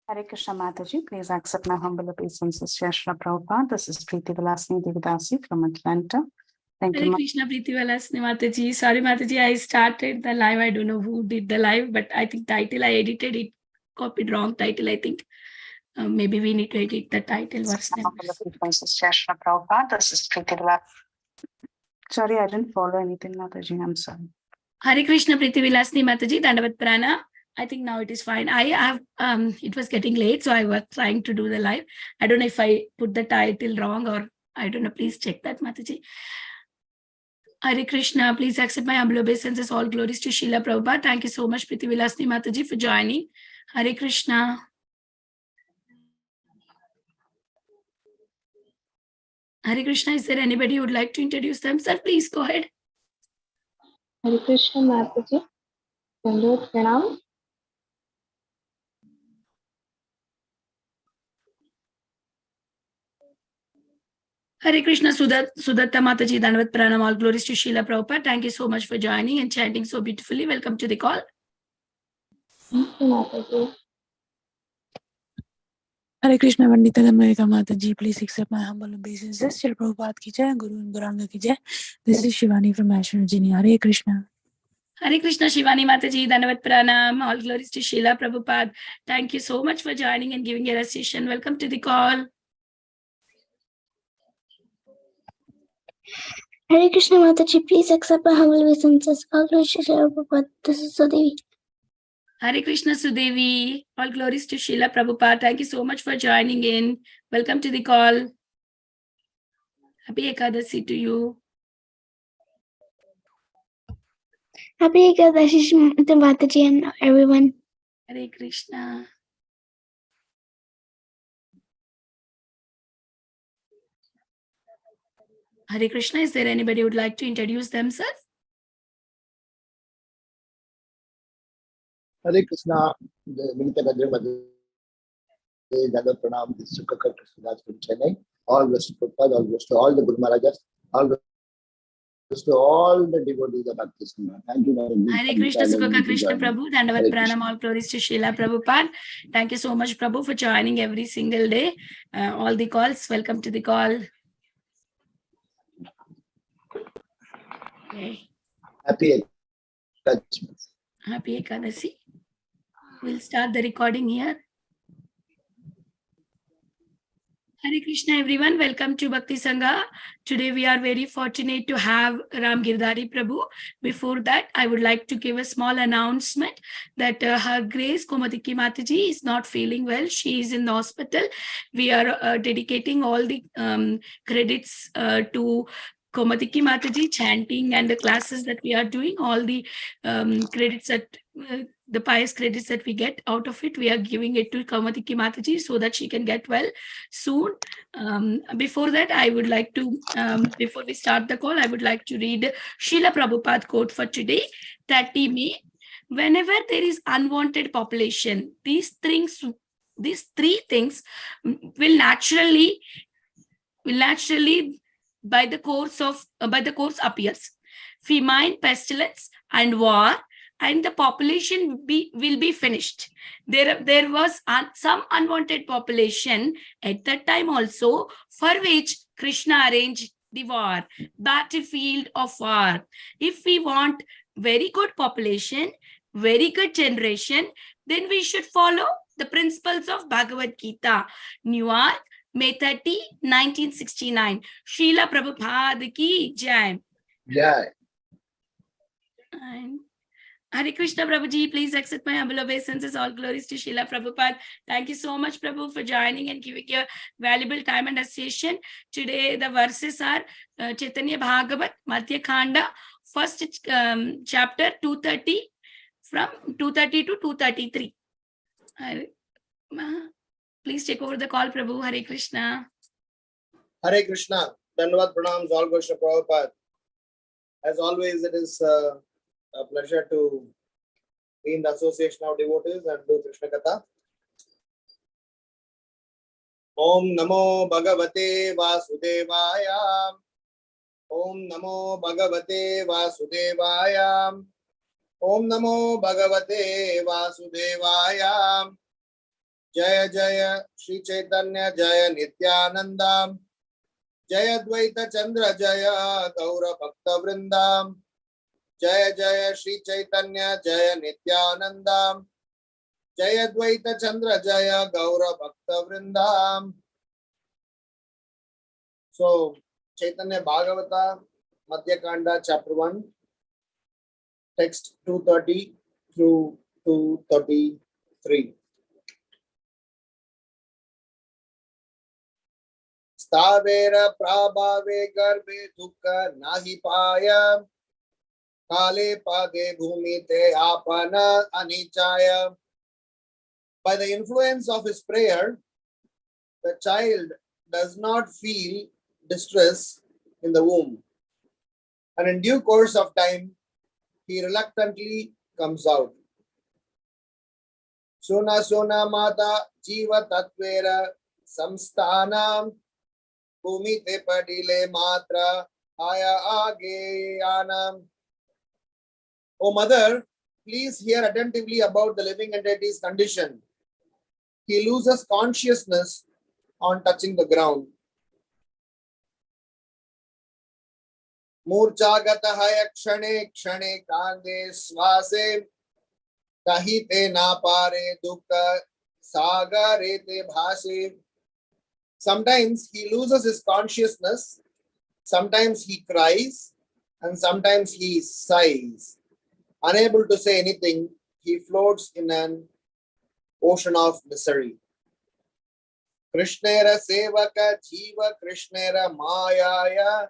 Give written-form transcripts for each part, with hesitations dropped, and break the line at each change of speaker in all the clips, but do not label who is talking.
Hare Krishna Mataji, please accept my humble obeisances to Srila Prabhupada. This is Preeti Vilasni Devidasi from Atlanta. Thank
Hare
you.
Krishna, Preeti Vilasni Mataji. Sorry, Mataji, I started the live. I don't know who did the live, but I think title I edited it, copied wrong title, I think. Maybe we need to edit the title. What's name?
Obeisances to Srila Prabhupada. This is Preeti Vilasni. Sorry, I didn't follow anything, Mataji. I'm sorry.
Hare Krishna, Preeti Vilasni Mataji, Dandavat Prana. I think now it is fine. I have, it was getting late, so I was trying to do the live. I don't know if I put the title wrong or I don't know. Please check that, Mataji. Hare Krishna, please accept my humble obeisances. All glories to Srila Prabhupada. Thank you so much, Preeti Vilasni Mataji, for joining. Hare Krishna. Hare Krishna, is there anybody who would like to introduce themselves? Please go ahead.
Hare Krishna Mataji, Dandavat Pranam.
Hare Krishna, Sudatta Mataji, Dandavat Pranam, all glories to Srila Prabhupada. Thank you so much for joining and chanting so beautifully. Welcome to the call.
Thank you, Mataji.
Hare Krishna Vandita Damarika Mataji, please accept my humble obeisances. Srila Prabhupada ki jai, Guru and Guranga ki jai. This is Shivani from Ashram, Virginia. Hare Krishna.
Hare Krishna, Shivani Mataji, Dandavat Pranam, all glories to Srila Prabhupada. Thank you so much for joining and giving your association. Welcome to the call.
Hare Krishna Mataji, please accept my humble obeisances. All glories to Srila Prabhupada. This is Sudevi.
Hare Krishna, Sudevi, all glories to Srila Prabhupada. Thank you so much for joining in. Welcome to the call. Happy Ekadasi to you.
Happy Ekadashi to Mataji and everyone.
Hare Krishna. Hare Krishna, is there anybody who would like to introduce themselves?
Hare Krishna, Vinita Gadrimadi, Dandavat Pranam, this is Sukakar Krishnadas from Chennai. All goes to Prabhupada, all goes to all the Guru Maharajas, all goes to all the devotees of Krishna. Thank you very much.
Hare Krishna, Sukaka Krishna Prabhu, Dandavat Pranam, all glories to Srila Prabhupada. Thank you so much, Prabhu, for joining every single day. All the calls, welcome to the call. Okay.
Happy Ekadasi.
Happy Ekadasi. We'll start the recording here. Hare Krishna, everyone. Welcome to Bhakti Sangha. Today we are very fortunate to have Ramgiridhari Prabhu. Before that, I would like to give a small announcement that Her Grace Komatiki Mataji is not feeling well. She is in the hospital. We are dedicating all the credits to Komatiki Mataji, chanting and the classes that we are doing, all the credits that the pious credits that we get out of it, we are giving it to Komatiki Mataji so that she can get well soon. Before that, I would like to, before we start the call, I would like to read Srila Prabhupada quote for today, 30 May. Whenever there is unwanted population, these three things will naturally by the course appears: famine, pestilence, and war, and the population will be finished. There was some unwanted population at that time also, for which Krishna arranged the war, battlefield of war. If we want very good population, very good generation, then we should follow the principles of Bhagavad Gita. New York, May 30, 1969. Srila Prabhupada ki jai.
Jai.
And Hare Krishna Prabhuji, please accept my humble obeisances. All glories to Srila Prabhupada. Thank you so much, Prabhu, for joining and giving your valuable time and association. Today, the verses are Caitanya Bhagavat, Madhya khanda, first chapter 230, from 230 to 233. Please take over the call, Prabhu. Hare Krishna.
Hare Krishna, Dandavat Pranams, all goes to Prabhupada. As always, it is a pleasure to be in the association of devotees and do Krishna Katha. Om Namo Bhagavate Vasudevaya. Om Namo Bhagavate Vasudevaya. Om Namo Bhagavate Vasudevaya. Jaya Jaya Shri Caitanya Jaya Nityananda Jaya Dvaita Chandra Jaya Gaura Bhakta Vrindam Jaya Jaya Shri Caitanya Jaya Nityananda Jaya Dvaita Chandra Jaya Gaura Bhakta Vrindam. So, Caitanya Bhagavata, Madhya khanda, chapter 1, text 230 through 233. Stavera prabhave garbhe dukha nahi paya kale pade bhumite apana anichaya. By the influence of his prayer, the child does not feel distress in the womb, and in due course of time, he reluctantly comes out. Sona sona mata jiva tatvera samsthanam bhumite padile matra aya ageyanam. O mother, please hear attentively about the living entity's condition. He loses consciousness on touching the ground. Murchagatahaya kshane kshane kande swase kahite na pare dukkha sagarete bhase. Sometimes he loses his consciousness, sometimes he cries, and sometimes he sighs. Unable to say anything, he floats in an ocean of misery. Krishnera sevaka jiva Krishnera mayaya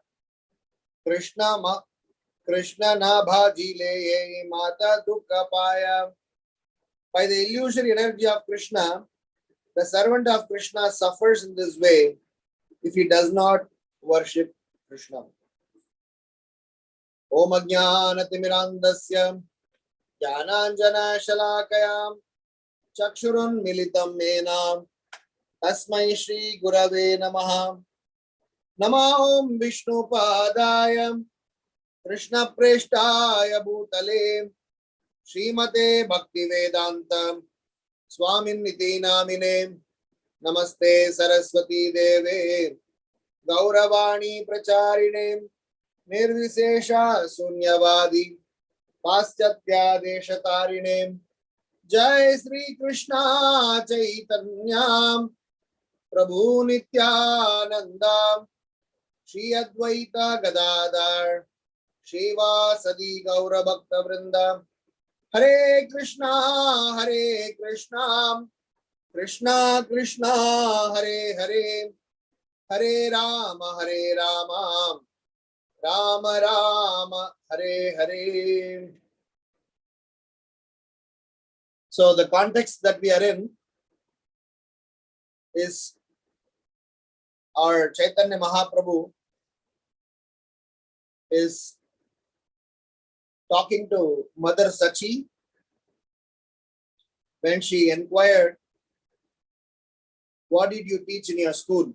Krishna na bhajile mata dukkha paya. By the illusory energy of Krishna, the servant of Krishna suffers in this way if he does not worship Krishna. Om Ajnana Timirandasya Jnananjana Shalakayam Chakshurun Militam Mena Tasmai Shri Gurave Namaha. Nama Om Vishnu Padayam Krishna Preshtaya Bhutale Srimate Bhakti Vedanta Swamin Niti Namine Namaste Saraswati Deve Gauravani Pracharine Nirvisesha Sunyavadi Paschatya Deshatarine. Jai Sri Krishna Chaitanya Prabhu Nityananda Shri Advaita Gadadhar Shivasadi Gaura Bhakta Vrinda. Hare Krishna Krishna Krishna Hare Hare Hare Rama Rama Rama Hare Hare. So the context that we are in is our Chaitanya Mahaprabhu is talking to Mother Sachi when she inquired, what did you teach in your school?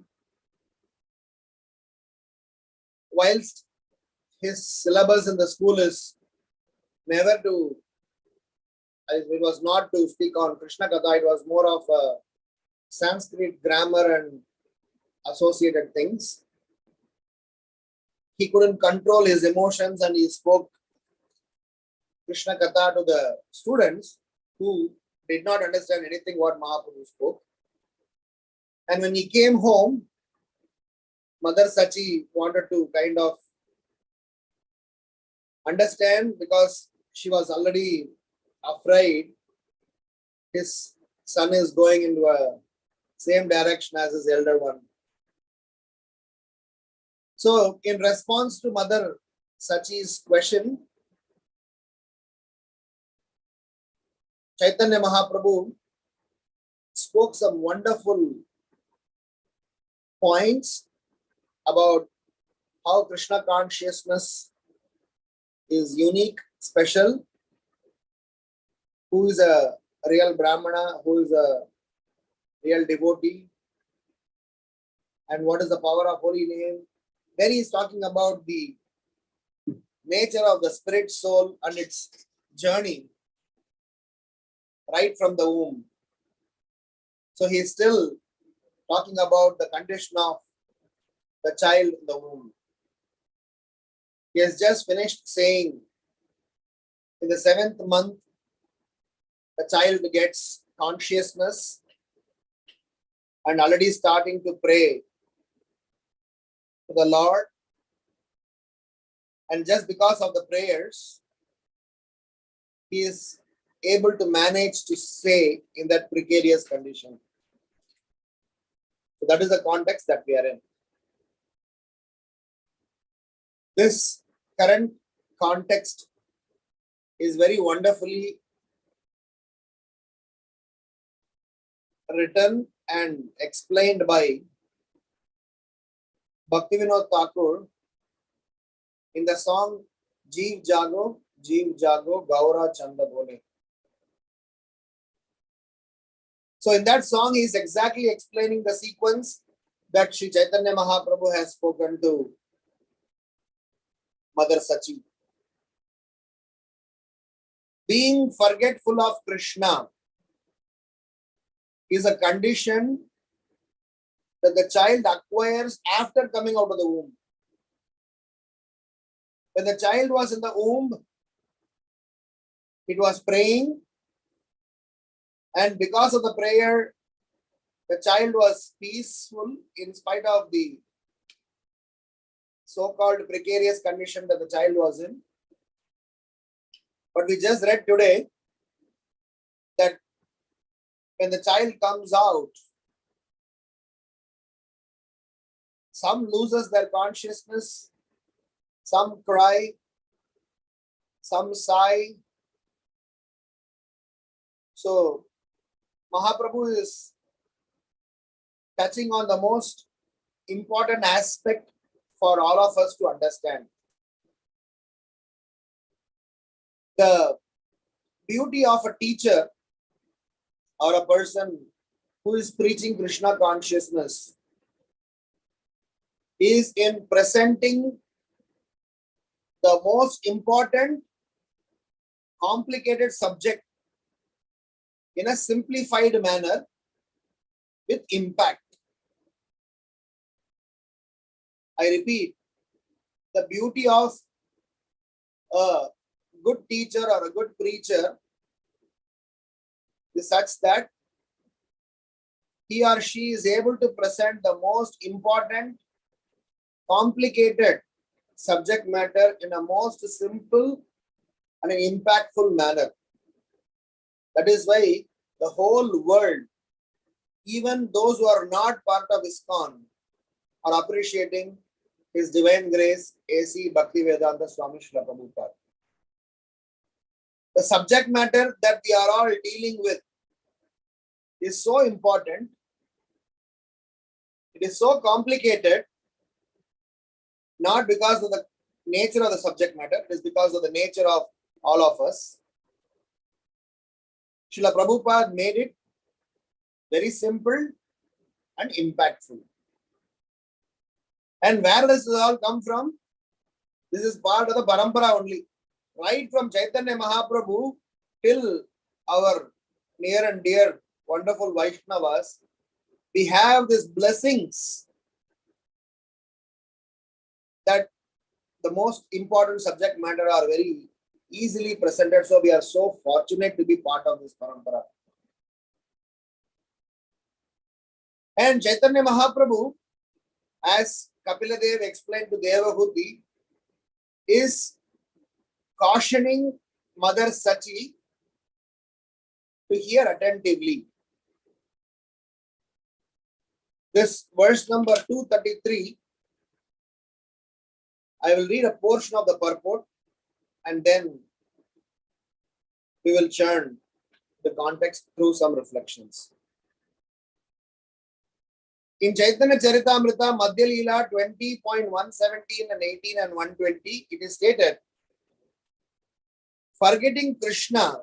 Whilst his syllabus in the school is never to, it was not to speak on Krishna Katha, it was more of a Sanskrit grammar and associated things. He couldn't control his emotions and he spoke Krishna Katha to the students who did not understand anything what Mahaprabhu spoke. And when he came home, Mother Sachi wanted to kind of understand because she was already afraid his son is going into a same direction as his elder one. So in response to Mother Sachi's question, Chaitanya Mahaprabhu spoke some wonderful points about how Krishna consciousness is unique, special, who is a real Brahmana, who is a real devotee, and what is the power of holy name. Then he is talking about the nature of the spirit soul and its journey right from the womb. So he is still talking about the condition of the child in the womb. He has just finished saying in the 7th month, the child gets consciousness and already starting to pray to the Lord. And just because of the prayers, he is able to manage to stay in that precarious condition. So that is the context that we are in. This current context is very wonderfully written and explained by Bhaktivinoda Thakur in the song Jeev Jago, Gaura Chanda Bole. So in that song, he is exactly explaining the sequence that Sri Chaitanya Mahaprabhu has spoken to Mother Sachi. Being forgetful of Krishna is a condition that the child acquires after coming out of the womb. When the child was in the womb, it was praying, and because of the prayer, the child was peaceful in spite of the so-called precarious condition that the child was in. But we just read today that when the child comes out, some loses their consciousness, some cry, some sigh. So Mahaprabhu is touching on the most important aspect for all of us to understand. The beauty of a teacher or a person who is preaching Krishna consciousness is in presenting the most important, complicated subject in a simplified manner with impact. I repeat, the beauty of a good teacher or a good preacher is such that he or she is able to present the most important, complicated subject matter in a most simple and an impactful manner. That is why the whole world, even those who are not part of ISKCON, are appreciating His Divine Grace, A.C. Bhaktivedanta Swami Srila Prabhupada. The subject matter that we are all dealing with is so important, it is so complicated, not because of the nature of the subject matter, it is because of the nature of all of us. Srila Prabhupada made it very simple and impactful. And where does this all come from? This is part of the parampara only. Right from Chaitanya Mahaprabhu till our near and dear wonderful Vaishnavas, we have these blessings that the most important subject matter are very easily presented. So we are so fortunate to be part of this parampara. And Chaitanya Mahaprabhu, as Kapiladev explained to Devahuti, is cautioning Mother Sachi to hear attentively. This verse number 233, I will read a portion of the purport and then we will churn the context through some reflections. In Chaitanya Charitamrita, Madhya Leela 20.117 and 18 and 120, it is stated, forgetting Krishna,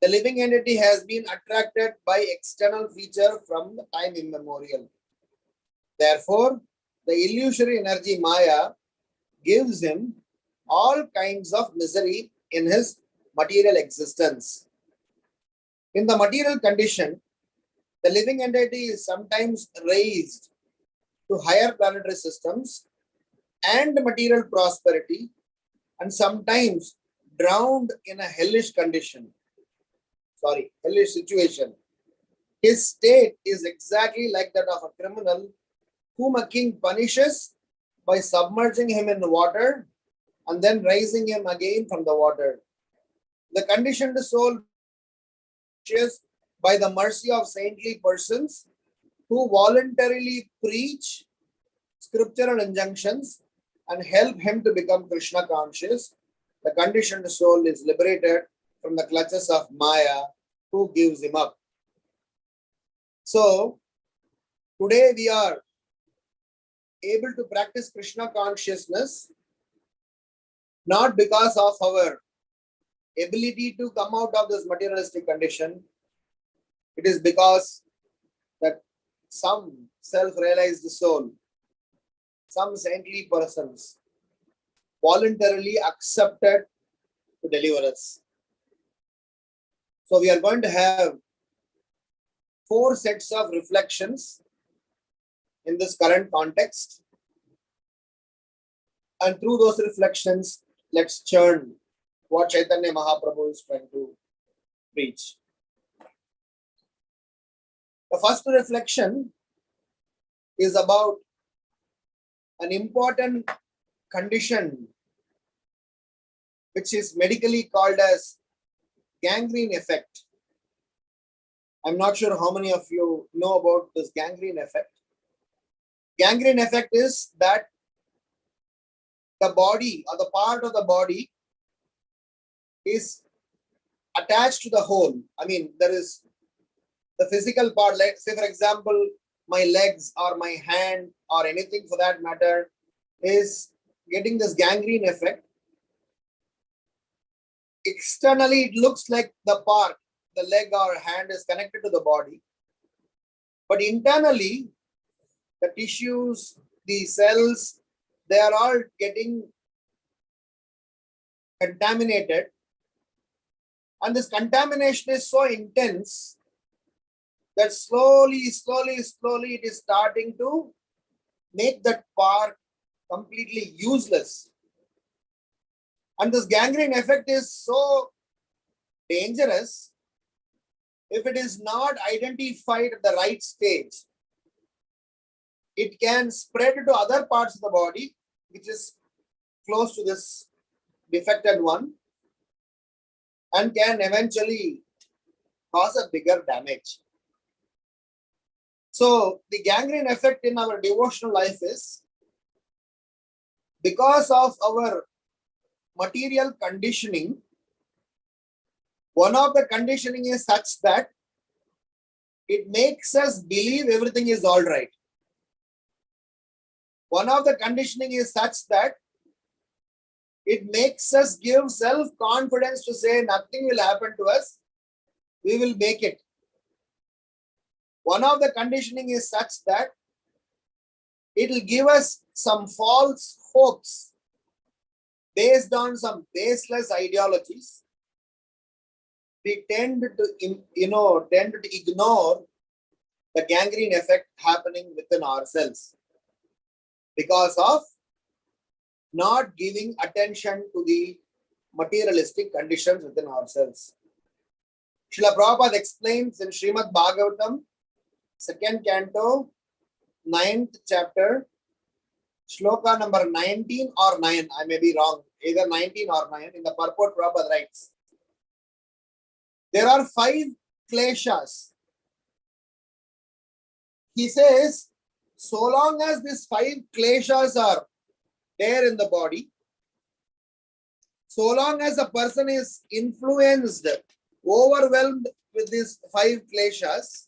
the living entity has been attracted by external feature from the time immemorial. Therefore, the illusory energy Maya gives him all kinds of misery in his material existence. In the material condition, The living entity is sometimes raised to higher planetary systems and material prosperity, and sometimes drowned in a hellish situation. His state is exactly like that of a criminal whom a king punishes by submerging him in water and then raising him again from the water. The conditioned soul is by the mercy of saintly persons who voluntarily preach scriptural injunctions and help him to become Krishna conscious. The conditioned soul is liberated from the clutches of Maya, who gives him up. So, today we are able to practice Krishna consciousness not because of our ability to come out of this materialistic condition. It is because that some self-realized soul, some saintly persons voluntarily accepted to deliver us. So we are going to have 4 sets of reflections in this current context. And through those reflections, let's churn what Caitanya Mahaprabhu is trying to preach. The first reflection is about an important condition which is medically called as gangrene effect. I'm not sure how many of you know about this gangrene effect. Gangrene effect is that the body or the part of the body is attached to the whole. I mean, there is the physical part, like say for example, my legs or my hand or anything for that matter is getting this gangrene effect. Externally, it looks like the part, the leg or hand is connected to the body. But internally, the tissues, the cells, they are all getting contaminated. And this contamination is so intense that slowly it is starting to make that part completely useless. And this gangrene effect is so dangerous if it is not identified at the right stage. It can spread to other parts of the body, which is close to this defected one, and can eventually cause a bigger damage. So the gangrene effect in our devotional life is because of our material conditioning. One of the conditioning is such that it makes us believe everything is all right. One of the conditioning is such that it makes us give self-confidence to say nothing will happen to us, we will make it. One of the conditioning is such that it will give us some false hopes based on some baseless ideologies. We tend to ignore the gangrene effect happening within ourselves because of not giving attention to the materialistic conditions within ourselves. Srila Prabhupada explains in Srimad Bhagavatam, 2nd canto, 9th chapter, shloka number 19 or 9, I may be wrong, either 19 or 9, in the purport Prabhupada writes, there are 5 kleshas. He says, so long as these 5 kleshas are there in the body, so long as a person is influenced, overwhelmed with these 5 kleshas,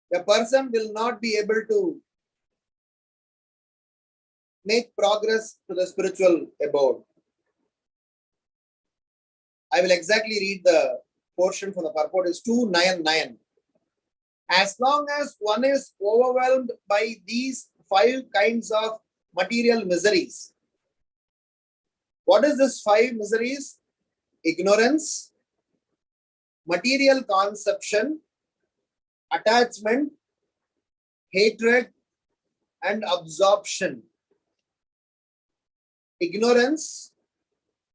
the person will not be able to make progress to the spiritual abode. I will exactly read the portion from the purport. Is 299. As long as one is overwhelmed by these 5 kinds of material miseries. What is this 5 miseries? Ignorance, material conception, attachment, hatred, and absorption. Ignorance,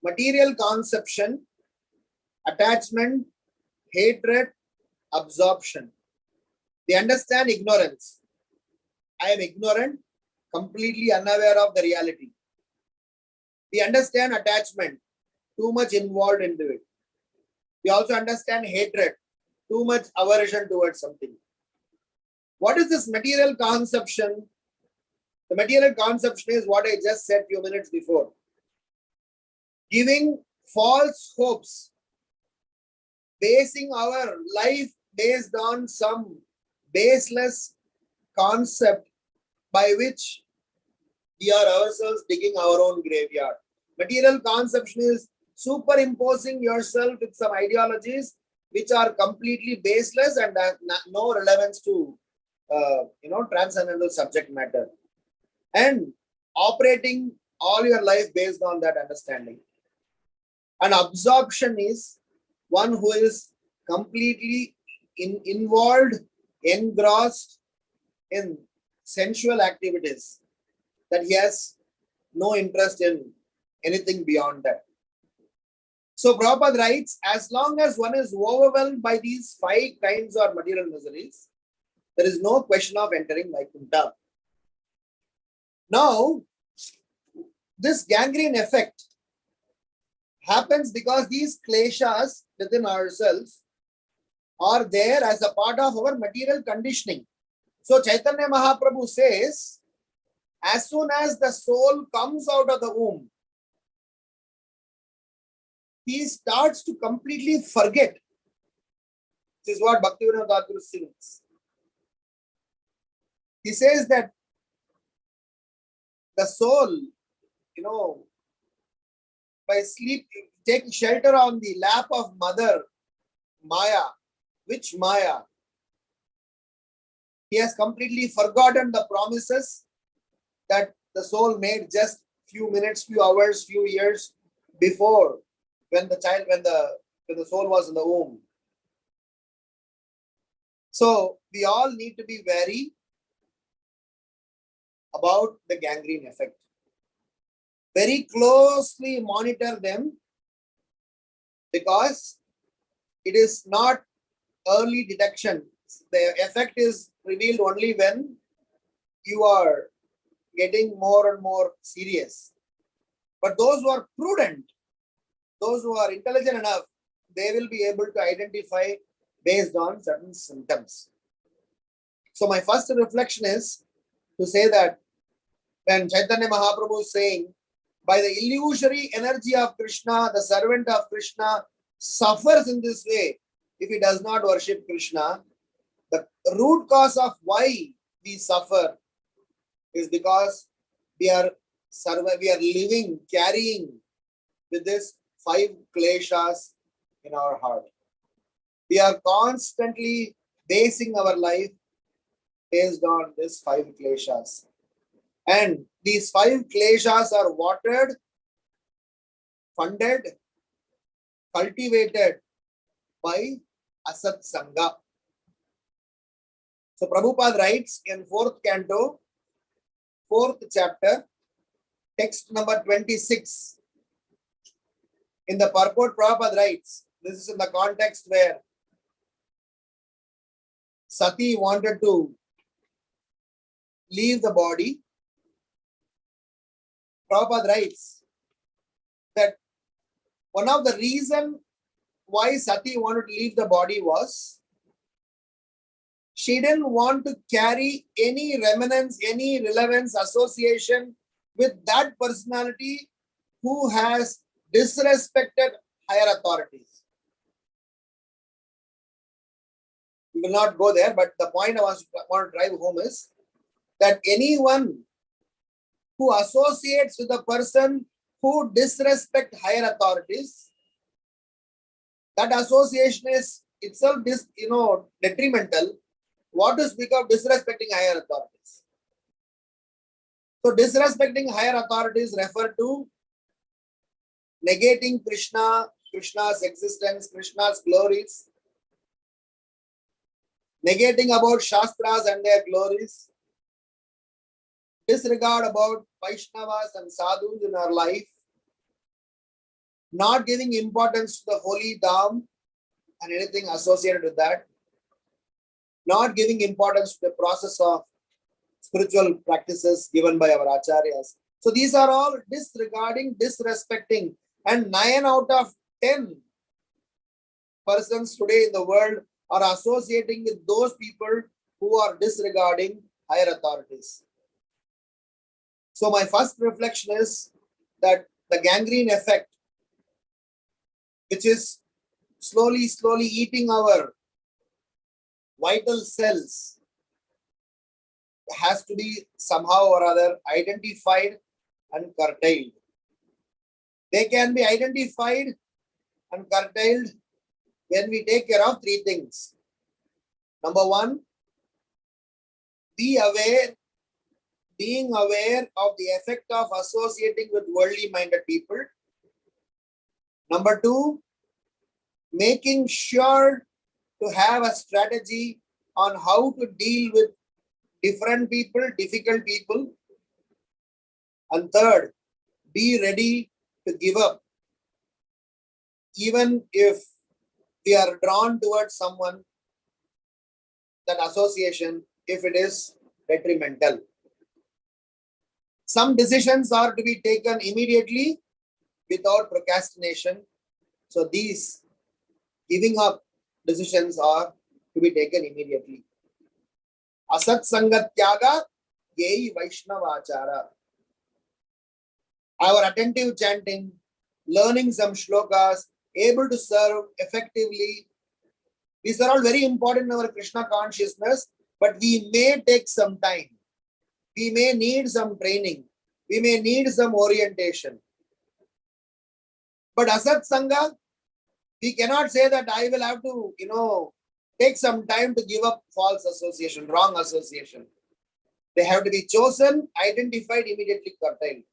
material conception, attachment, hatred, absorption. They understand ignorance. I am ignorant, completely unaware of the reality. We understand attachment, too much involved into it. We also understand hatred, too much aversion towards something. What is this material conception? The material conception is what I just said a few minutes before. Giving false hopes, basing our life based on some baseless concept by which we are ourselves digging our own graveyard. Material conception is superimposing yourself with some ideologies which are completely baseless and have no relevance to transcendental subject matter, and operating all your life based on that understanding. And absorption is one who is completely involved, engrossed in sensual activities, that he has no interest in anything beyond that. So Prabhupada writes, as long as one is overwhelmed by these 5 kinds of material miseries, there is no question of entering Vaikuntha. Now, this gangrene effect happens because these kleshas within ourselves are there as a part of our material conditioning. So Caitanya Mahaprabhu says, as soon as the soul comes out of the womb, he starts to completely forget. This is what Bhaktivinoda Thakur sings. He says that the soul, by sleep, take shelter on the lap of Mother Maya. Which Maya? He has completely forgotten the promises that the soul made just few minutes, few hours, few years before, when the soul was in the womb. So we all need to be wary about the gangrene effect. Very closely monitor them, because it is not early detection. The effect is revealed only when you are getting more and more serious. But those who are prudent, those who are intelligent enough, they will be able to identify based on certain symptoms. So my first reflection is to say that when Caitanya Mahaprabhu is saying, by the illusory energy of Krishna, the servant of Krishna suffers in this way if he does not worship Krishna, the root cause of why we suffer is because we are living, carrying with this 5 kleshas in our heart. We are constantly basing our life based on this 5 kleshas. And these 5 kleshas are watered, funded, cultivated by Asat Sangha. So Prabhupada writes in 4th canto, 4th chapter, text number 26. In the purport, Prabhupada writes, this is in the context where Sati wanted to leave the body. Prabhupada writes that one of the reasons why Sati wanted to leave the body was she didn't want to carry any remnants, any relevance, association with that personality who has disrespected higher authorities. We will not go there, but the point I want to drive home is that anyone who associates with a person who disrespect higher authorities, that association is itself detrimental. What to speak of disrespecting higher authorities? So disrespecting higher authorities refer to negating Krishna, Krishna's existence, Krishna's glories, negating about Shastras and their glories, disregard about Vaishnavas and Sadhus in our life, not giving importance to the holy Dham and anything associated with that, not giving importance to the process of spiritual practices given by our acharyas. So these are all disregarding, disrespecting, and 9 out of 10 persons today in the world are associating with those people who are disregarding higher authorities. So my first reflection is that the gangrene effect, which is slowly eating our vital cells, has to be somehow or other identified and curtailed. They can be identified and curtailed when we take care of 3 things. Number 1, being aware of the effect of associating with worldly minded people. Number 2, making sure to have a strategy on how to deal with different people, difficult people. And third, be ready to give up, even if we are drawn towards someone, that association, if it is detrimental. Some decisions are to be taken immediately without procrastination. So these giving up decisions are to be taken immediately. Asat Sangat Tyaga, Yei Vaishnavachara. Our attentive chanting, learning some shlokas, able to serve effectively. These are all very important in our Krishna consciousness, but we may take some time. We may need some training. We may need some orientation. But Asat Sangha, we cannot say that I will have to, take some time to give up false association, wrong association. They have to be chosen, identified, immediately curtailed.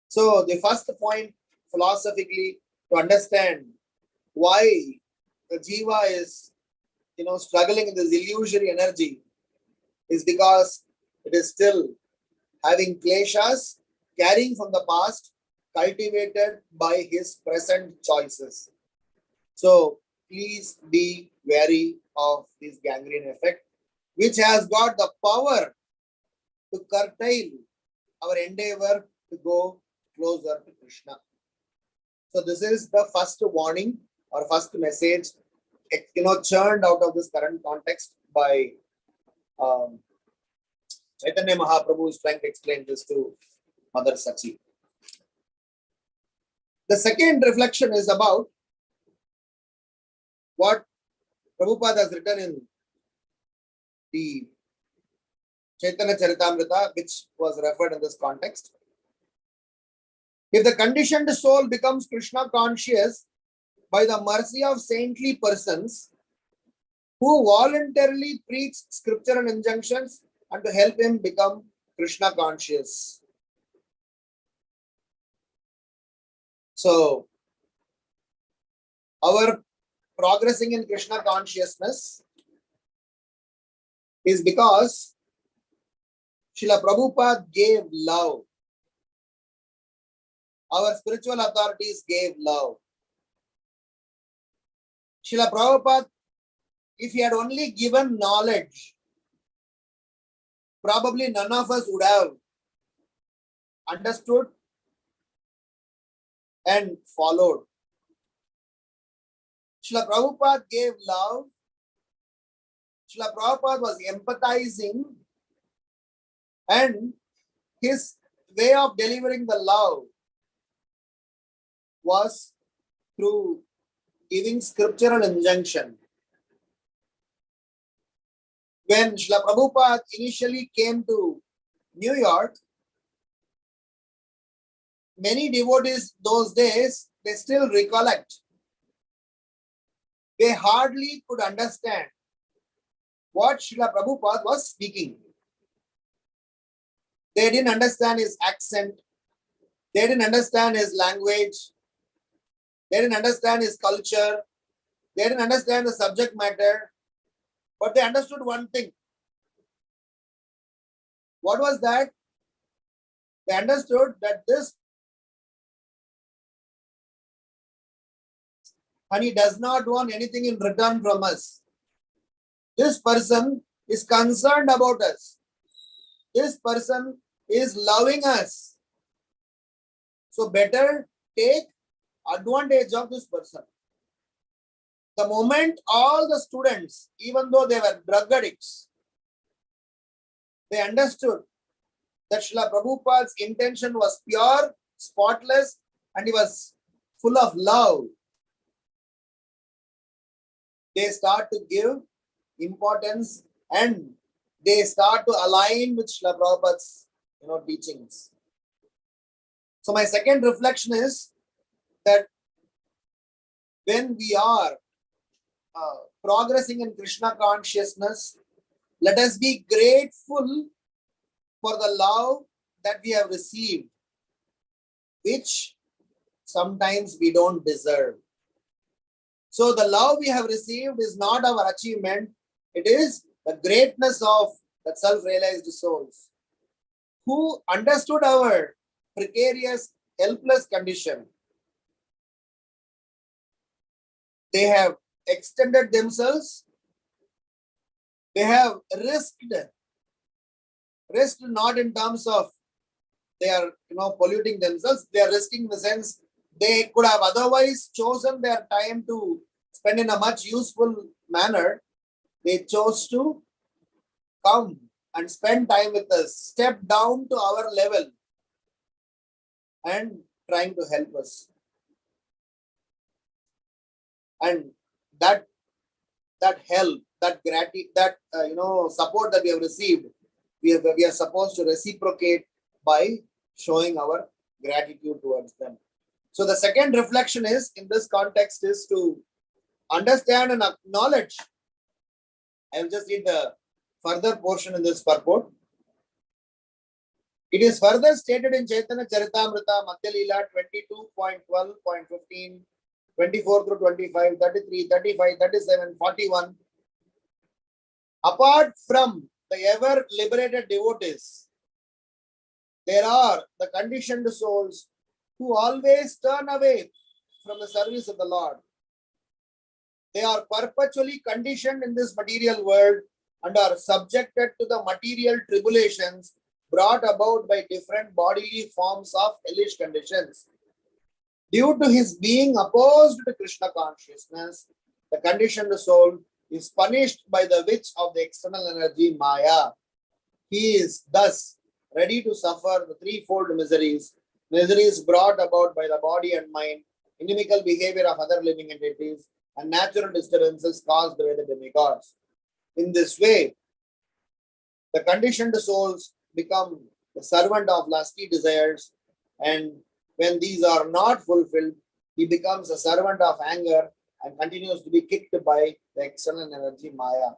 So the first point philosophically to understand why the jiva is, struggling in this illusory energy is because it is still having kleshas, carrying from the past, cultivated by his present choices. So please be wary of this gangrene effect, which has got the power to curtail our endeavor to go closer to Krishna. So this is the first warning or first message, churned out of this current context by Caitanya Mahaprabhu is trying to explain this to Mother Sachi. The second reflection is about what Prabhupada has written in the Chaitanya Charitamrita, which was referred in this context. If the conditioned soul becomes Krishna conscious by the mercy of saintly persons who voluntarily preach scriptural injunctions and to help him become Krishna conscious. So, our progressing in Krishna consciousness is because Srila Prabhupada gave love. Our spiritual authorities gave love. Srila Prabhupada, if he had only given knowledge, probably none of us would have understood and followed. Srila Prabhupada gave love. Srila Prabhupada was empathizing, and his way of delivering the love was through giving scriptural injunction. When Srila Prabhupada initially came to New York, many devotees those days, they still recollect. They hardly could understand what Srila Prabhupada was speaking. They didn't understand his accent. They didn't understand his language. They didn't understand his culture. They didn't understand the subject matter. But they understood one thing. What was that? They understood that this, and he does not want anything in return from us. This person is concerned about us. This person is loving us. So better take advantage of this person. The moment all the students, even though they were drug addicts, they understood that Srila Prabhupada's intention was pure, spotless, and he was full of love. They start to give importance and they start to align with Srila Prabhupada's teachings. So my second reflection is that when we are progressing in Krishna consciousness, let us be grateful for the love that we have received, which sometimes we don't deserve. So the love we have received is not our achievement, it is the greatness of the self-realized souls who understood our precarious, helpless condition. They have extended themselves. They have risked not in terms of they are polluting themselves. They are risking in the sense they could have otherwise chosen their time to spend in a much useful manner. They chose to come and spend time with us, step down to our level and trying to help us. And that help, that gratitude, that support that we have received, we are supposed to reciprocate by showing our gratitude towards them. So the second reflection is in this context is to understand and acknowledge. I will just read the further portion in this purport. It is further stated in Chaitanya Charitamrita, Madhya Leela 22.12.15, 24 through 25, 33, 35, 37, 41. Apart from the ever liberated devotees, there are the conditioned souls who always turn away from the service of the Lord. They are perpetually conditioned in this material world and are subjected to the material tribulations brought about by different bodily forms of hellish conditions. Due to his being opposed to Krishna consciousness, the conditioned soul is punished by the witch of the external energy, Maya. He is thus ready to suffer the threefold miseries brought about by the body and mind, inimical behavior of other living entities, and natural disturbances caused by the demigods. In this way, the conditioned souls become the servant of lusty desires, and when these are not fulfilled, he becomes a servant of anger and continues to be kicked by the external energy Maya.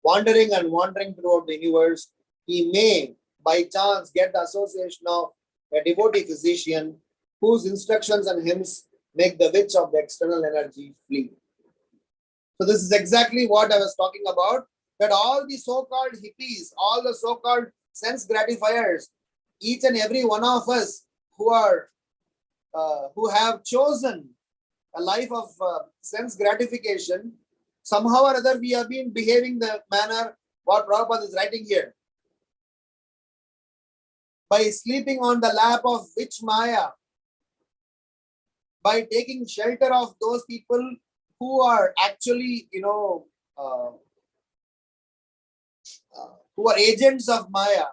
Wandering and wandering throughout the universe, he may by chance get the association of a devotee physician whose instructions and hymns make the witch of the external energy flee. So this is exactly what I was talking about, that all the so-called hippies, all the so-called sense gratifiers, each and every one of us who have chosen a life of sense gratification, somehow or other we have been behaving the manner what Prabhupada is writing here. By sleeping on the lap of witch Maya, by taking shelter of those people who are actually, who are agents of Maya,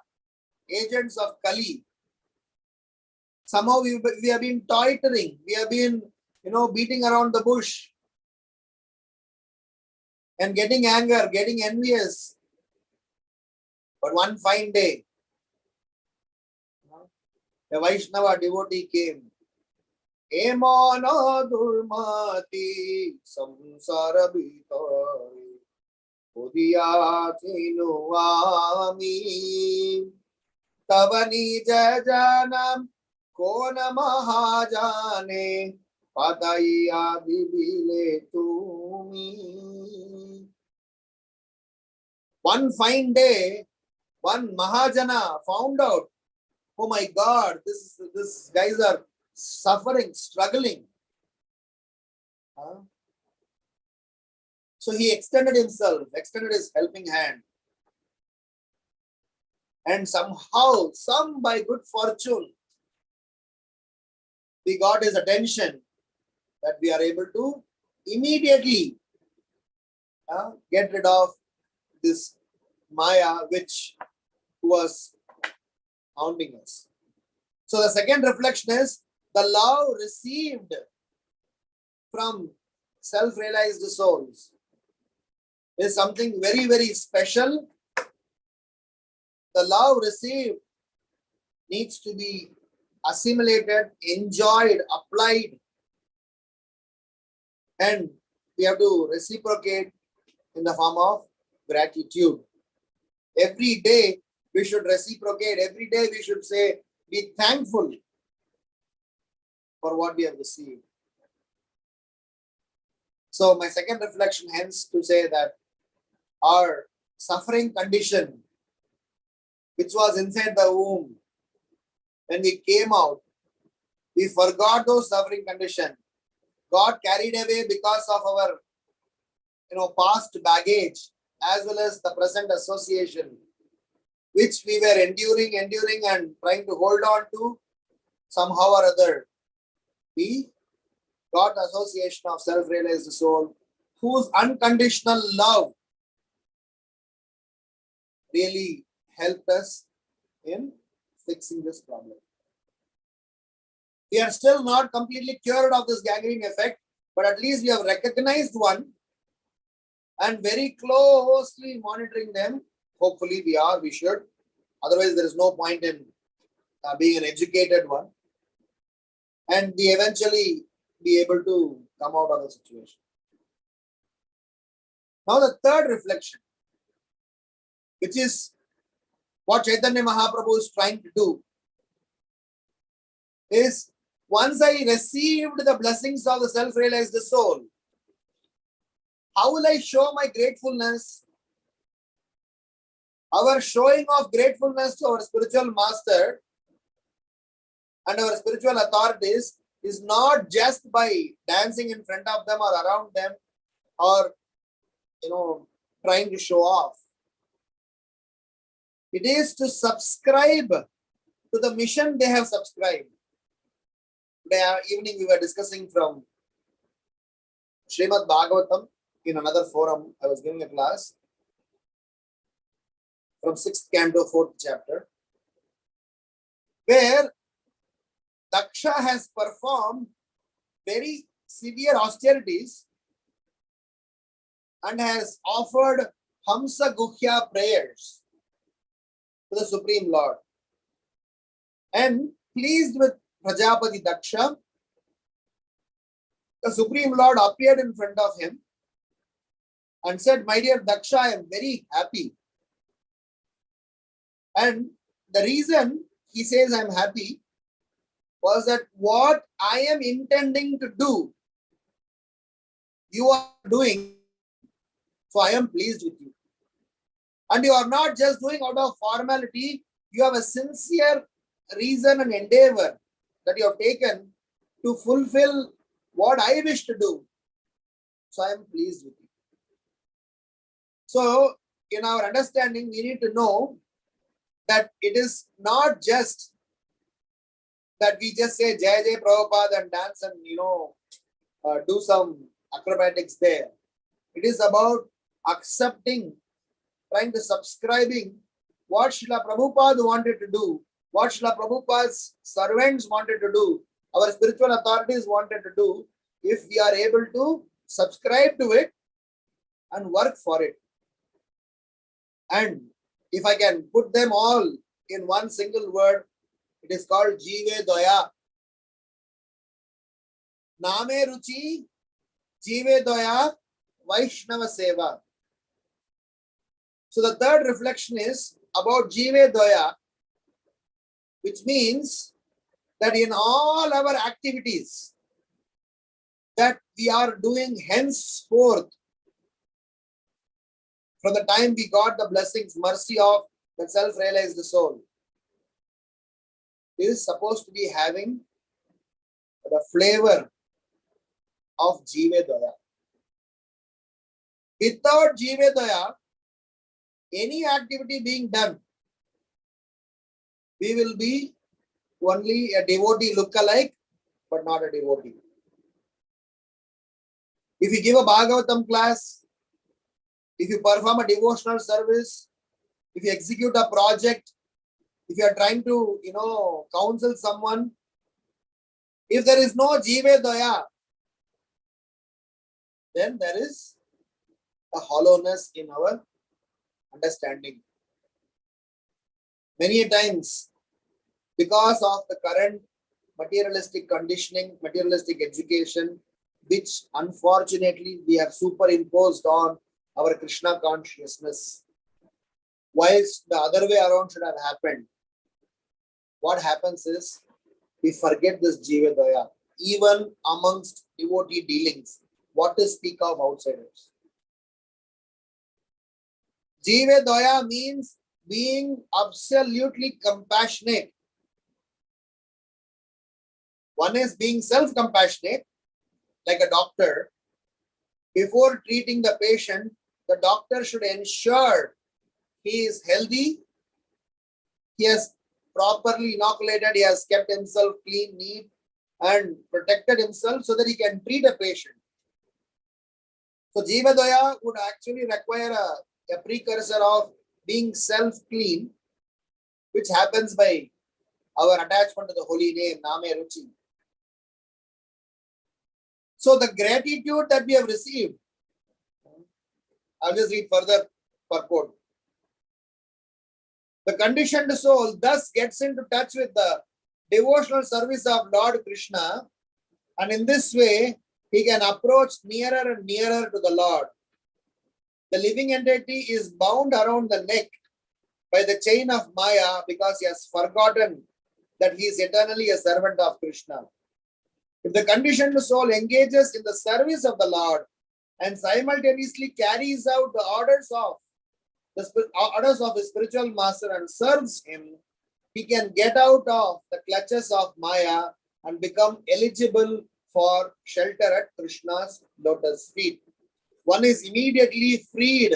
agents of Kali. Somehow we have been toitering, we have been, beating around the bush and getting anger, getting envious. But one fine day, a Vaishnava devotee came. Emana durmati samsara bitari udiya chinuami tavani jajanam kona mahajane padaya bibile tumi. One fine day, one Mahajana found out, oh my God, this guys are suffering, struggling. So he extended himself, extended his helping hand. And somehow, by good fortune, we got his attention that we are able to immediately get rid of this Maya which was hounding us. So the second reflection is the love received from self-realized souls is something very, very special. The love received needs to be assimilated, enjoyed, applied, and we have to reciprocate in the form of gratitude. Every day we should reciprocate. Every day we should say, be thankful for what we have received. So my second reflection hence to say that our suffering condition, which was inside the womb, when we came out, we forgot those suffering condition. Got carried away because of our past baggage as well as the present association, which we were enduring and trying to hold on to somehow or other. We got association of self-realized soul whose unconditional love really helped us in fixing this problem. We are still not completely cured of this gangrene effect, but at least we have recognized one and very closely monitoring them. Hopefully we should. Otherwise there is no point in being an educated one. And we eventually be able to come out of the situation. Now the third reflection, which is what Caitanya Mahaprabhu is trying to do, is once I received the blessings of the self-realized soul, how will I show my gratefulness? Our showing of gratefulness to our spiritual master and our spiritual authorities is not just by dancing in front of them or around them or trying to show off. It is to subscribe to the mission they have subscribed. Today evening we were discussing from Srimad Bhagavatam in another forum. I was giving a class from 6th canto, 4th chapter, where Daksha has performed very severe austerities and has offered Hamsa Guhya prayers to the Supreme Lord. And pleased with Prajapati Daksha, the Supreme Lord appeared in front of him and said, my dear Daksha, I am very happy. And the reason he says I am happy was that what I am intending to do, you are doing, so I am pleased with you. And you are not just doing out of formality, you have a sincere reason and endeavor that you have taken to fulfill what I wish to do. So I am pleased with you. So in our understanding, we need to know that it is not just that we just say Jai Jai Prabhupada and dance and do some acrobatics there. It is about accepting, trying to subscribing what Srila Prabhupada wanted to do, what Srila Prabhupada's servants wanted to do, our spiritual authorities wanted to do, if we are able to subscribe to it and work for it. And if I can put them all in one single word, it is called Jive Doya. Name Ruchi, Jive Doya, Vaishnava Seva. So the third reflection is about Jive Doya, which means that in all our activities that we are doing henceforth, from the time we got the blessings, mercy of the self-realized soul, is supposed to be having the flavor of Jive Daya. Without Jive Daya, any activity being done, we will be only a devotee look-alike, but not a devotee. If you give a Bhagavatam class, if you perform a devotional service, if you execute a project, if you are trying to, counsel someone, if there is no Jive Daya, then there is a hollowness in our understanding. Many times, because of the current materialistic conditioning, materialistic education, which unfortunately we have superimposed on our Krishna consciousness, whilst the other way around should have happened, what happens is we forget this Jiva Daya, even amongst devotee dealings. What to speak of outsiders? Jiva Daya means being absolutely compassionate. One is being self-compassionate, like a doctor. Before treating the patient, the doctor should ensure he is healthy, he has properly inoculated, he has kept himself clean, neat, and protected himself so that he can treat a patient. So Jiva Daya would actually require a precursor of being self-clean, which happens by our attachment to the holy name, Name Ruchi. So the gratitude that we have received, I'll just read further purport. The conditioned soul thus gets into touch with the devotional service of Lord Krishna, and in this way, he can approach nearer and nearer to the Lord. The living entity is bound around the neck by the chain of Maya because he has forgotten that he is eternally a servant of Krishna. If the conditioned soul engages in the service of the Lord and simultaneously carries out the orders of his spiritual master and serves him, he can get out of the clutches of Maya and become eligible for shelter at Krishna's lotus feet. One is immediately freed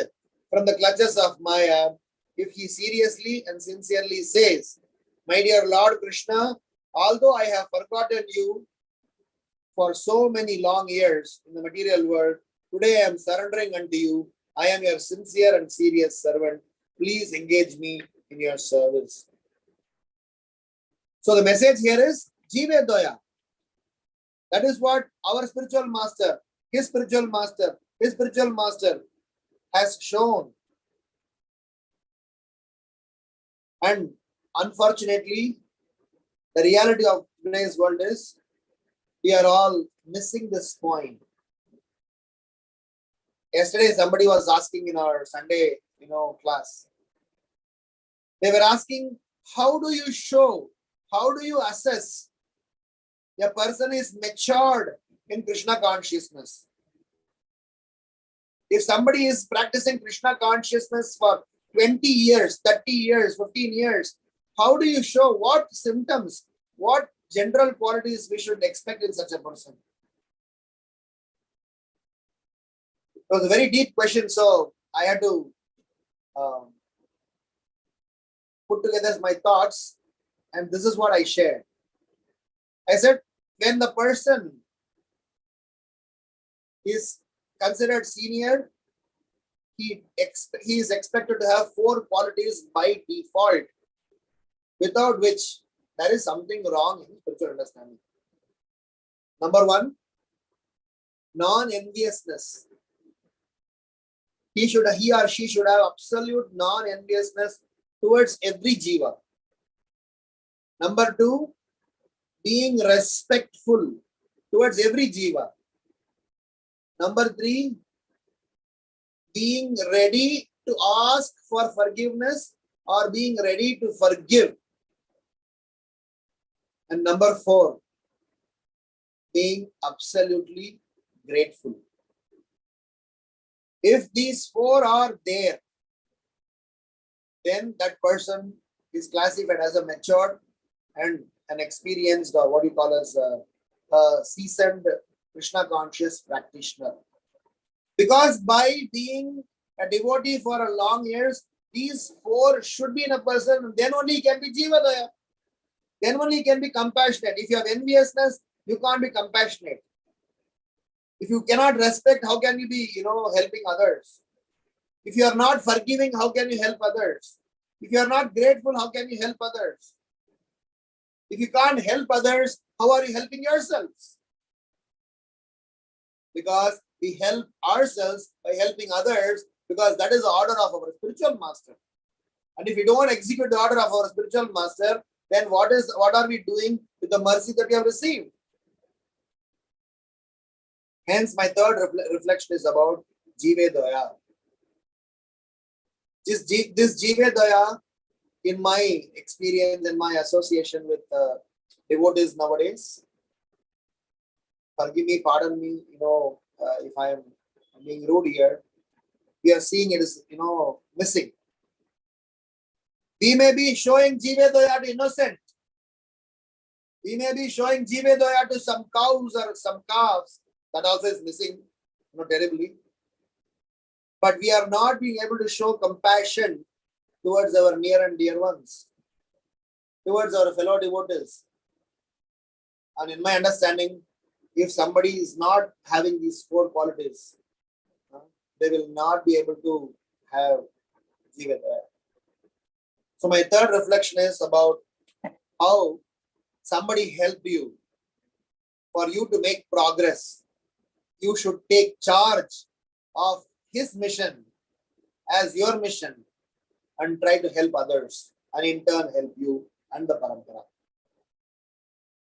from the clutches of Maya if he seriously and sincerely says, "My dear Lord Krishna, although I have forgotten you for so many long years in the material world, today I am surrendering unto you. I am your sincere and serious servant. Please engage me in your service." So the message here is Jive Daya. That is what our spiritual master, his spiritual master has shown. And unfortunately, the reality of today's world is we are all missing this point. Yesterday, somebody was asking in our Sunday, class. They were asking, how do you assess a person is matured in Krishna consciousness? If somebody is practicing Krishna consciousness for 20 years, 30 years, 15 years, how do you show what symptoms, what general qualities we should expect in such a person? It was a very deep question, so I had to put together my thoughts, and this is what I shared. I said, when the person is considered senior, he is expected to have 4 qualities by default, without which there is something wrong in spiritual understanding. Number 1, non-enviousness. He or she should have absolute non-enviousness towards every jiva. Number 2, being respectful towards every jiva. Number 3, being ready to ask for forgiveness or being ready to forgive. And number 4, being absolutely grateful. If these four are there, then that person is classified as a matured and an experienced, or what you call as a seasoned Krishna conscious practitioner. Because by being a devotee for a long years, these four should be in a person, then only he can be Jivadaya. Then only he can be compassionate. If you have enviousness, you can't be compassionate. If you cannot respect, how can you be, helping others? If you are not forgiving, how can you help others? If you are not grateful, how can you help others? If you can't help others, how are you helping yourselves? Because we help ourselves by helping others, because that is the order of our spiritual master. And if we don't execute the order of our spiritual master, then what are we doing with the mercy that we have received? Hence, my third reflection is about Jive Daya. This Jive Daya, in my experience and my association with devotees nowadays, forgive me, pardon me, if I am being rude here, we are seeing it is, missing. We may be showing Jive Daya to innocent. We may be showing Jive Daya to some cows or some calves. That also is missing, terribly. But we are not being able to show compassion towards our near and dear ones, towards our fellow devotees. And in my understanding, if somebody is not having these four qualities, they will not be able to have Jiva Daya. So my third reflection is about how somebody helped you. For you to make progress, you should take charge of his mission as your mission and try to help others, and in turn help you and the parampara.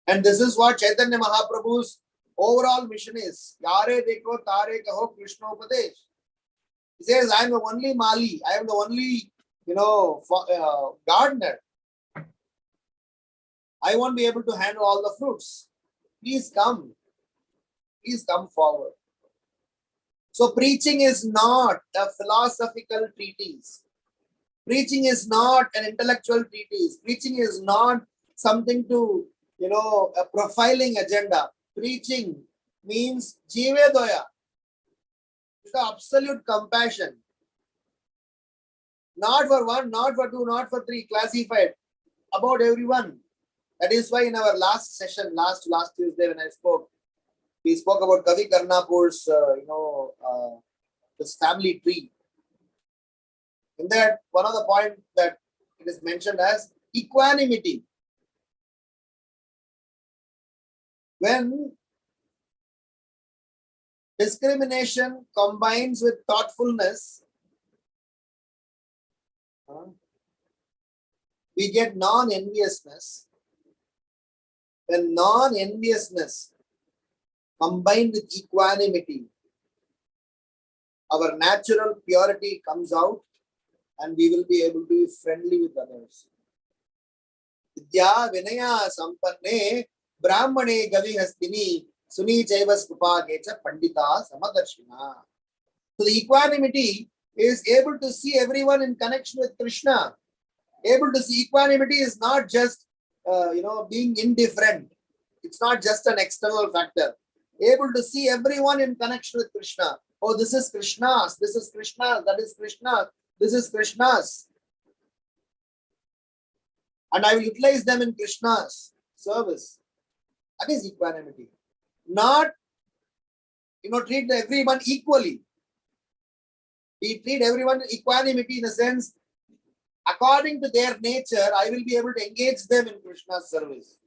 And this is what Chaitanya Mahaprabhu's overall mission is. Yare dekho tare kaho Krishna Upadesh. He says, I am the only Mali. I am the only, gardener. I won't be able to handle all the fruits. Please come. Please come forward. So preaching is not a philosophical treatise. Preaching is not an intellectual treatise. Preaching is not something to, a profiling agenda. Preaching means Jive Daya. It's the absolute compassion. Not for one, not for two, not for three, classified about everyone. That is why in our last session, last Tuesday when I spoke, we spoke about Kavi Karnapur's, this family tree. In that, one of the points that it is mentioned as equanimity. When discrimination combines with thoughtfulness, we get non-enviousness. When non-enviousness combined with equanimity, our natural purity comes out and we will be able to be friendly with others. Vidya Vinaya Sampanne Brahmane Gavi Hastini Suni Chaivas Kupagecha Pandita Samadarshina. So the equanimity is able to see everyone in connection with Krishna. Able to see equanimity is not just being indifferent. It's not just an external factor. Able to see everyone in connection with Krishna. Oh, this is Krishna's, this is Krishna's, that is Krishna's, this is Krishna's. And I will utilize them in Krishna's service. That is equanimity. Not, treat everyone equally. We treat everyone in equanimity in a sense, according to their nature, I will be able to engage them in Krishna's service.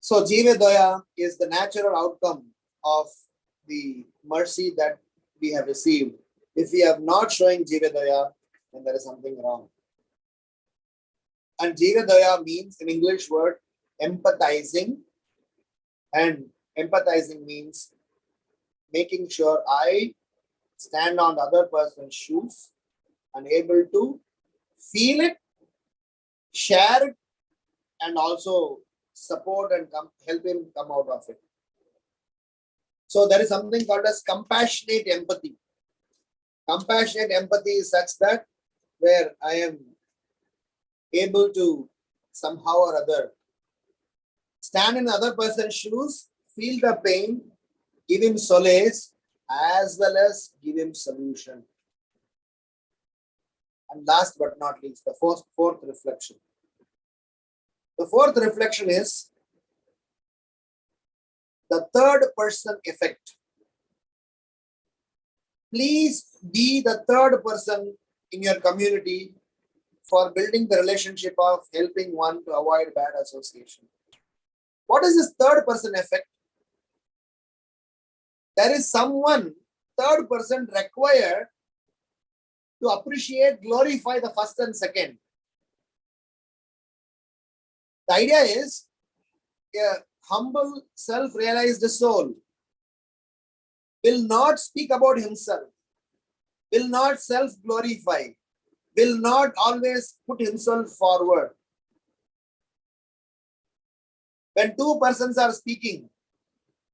So Jiva Daya is the natural outcome of the mercy that we have received. If we are not showing Jiva Daya, then there is something wrong. And Jiva Daya means, in English word, empathizing. And empathizing means making sure I stand on the other person's shoes and able to feel it, share it, and also support and help him come out of it. So there is something called as compassionate empathy. Compassionate empathy is such that where I am able to somehow or other stand in other person's shoes, feel the pain, give him solace, as well as give him solution. And last but not least, the fourth reflection. The fourth reflection is the third person effect. Please be the third person in your community for building the relationship of helping one to avoid bad association. What is this third person effect? There is someone, third person required to appreciate, glorify the first and second. The idea is a humble, self-realized soul will not speak about himself, will not self-glorify, will not always put himself forward. When two persons are speaking,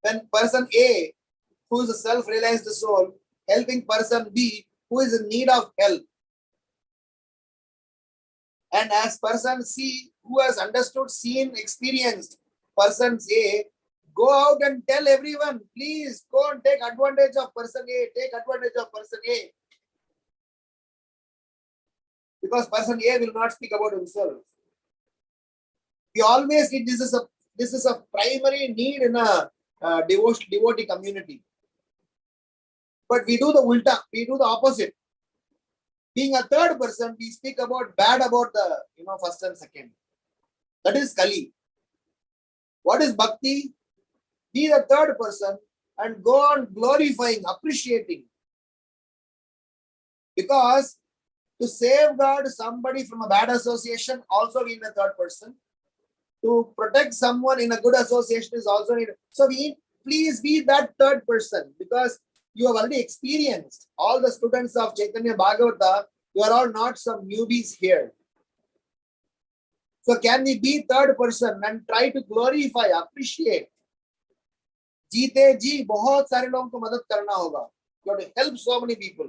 when person A, who is a self-realized soul, helping person B, who is in need of help, and as person C, who has understood, seen, experienced, person A, go out and tell everyone, please go and take advantage of person A, take advantage of person A. Because person A will not speak about himself. We always need, this is a primary need in a devotee community. But we do the ulta, we do the opposite. Being a third person, we speak about bad about the first and second. That is Kali. What is Bhakti? Be the third person and go on glorifying, appreciating. Because to safeguard somebody from a bad association, also we need a third person. To protect someone in a good association is also needed. So please be that third person, because you have already experienced. All the students of Caitanya Bhagavata, you are all not some newbies here. So can we be third person and try to glorify, appreciate? जीते जी बहुत सारे लोगों को मदद करना होगा. You have to help so many people.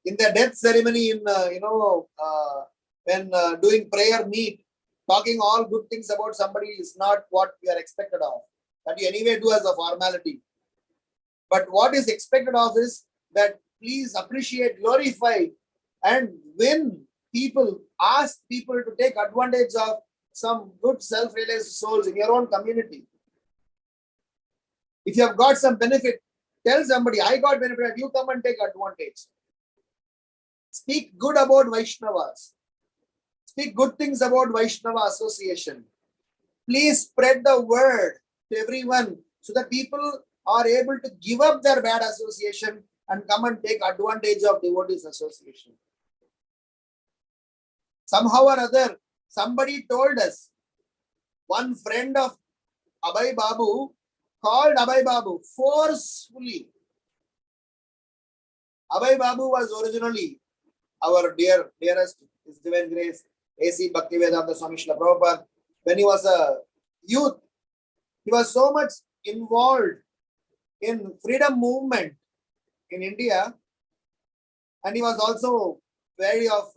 In the death ceremony, in when doing prayer meet, talking all good things about somebody is not what we are expected of. That you anyway do as a formality. But what is expected of is that please appreciate, glorify, and when people ask people to take advantage of some good self-realized souls in your own community. If you have got some benefit, tell somebody, I got benefit, you come and take advantage. Speak good about Vaishnavas. Speak good things about Vaishnava association. Please spread the word to everyone so that people are able to give up their bad association and come and take advantage of devotees association. Somehow or other, somebody told us, one friend of Abhay Babu called Abhay Babu forcefully. Abhay Babu was originally our dearest, His Divine Grace, A.C. Bhaktivedanta Swami Srila Prabhupada. When he was a youth, he was so much involved in freedom movement in India, and he was also wary of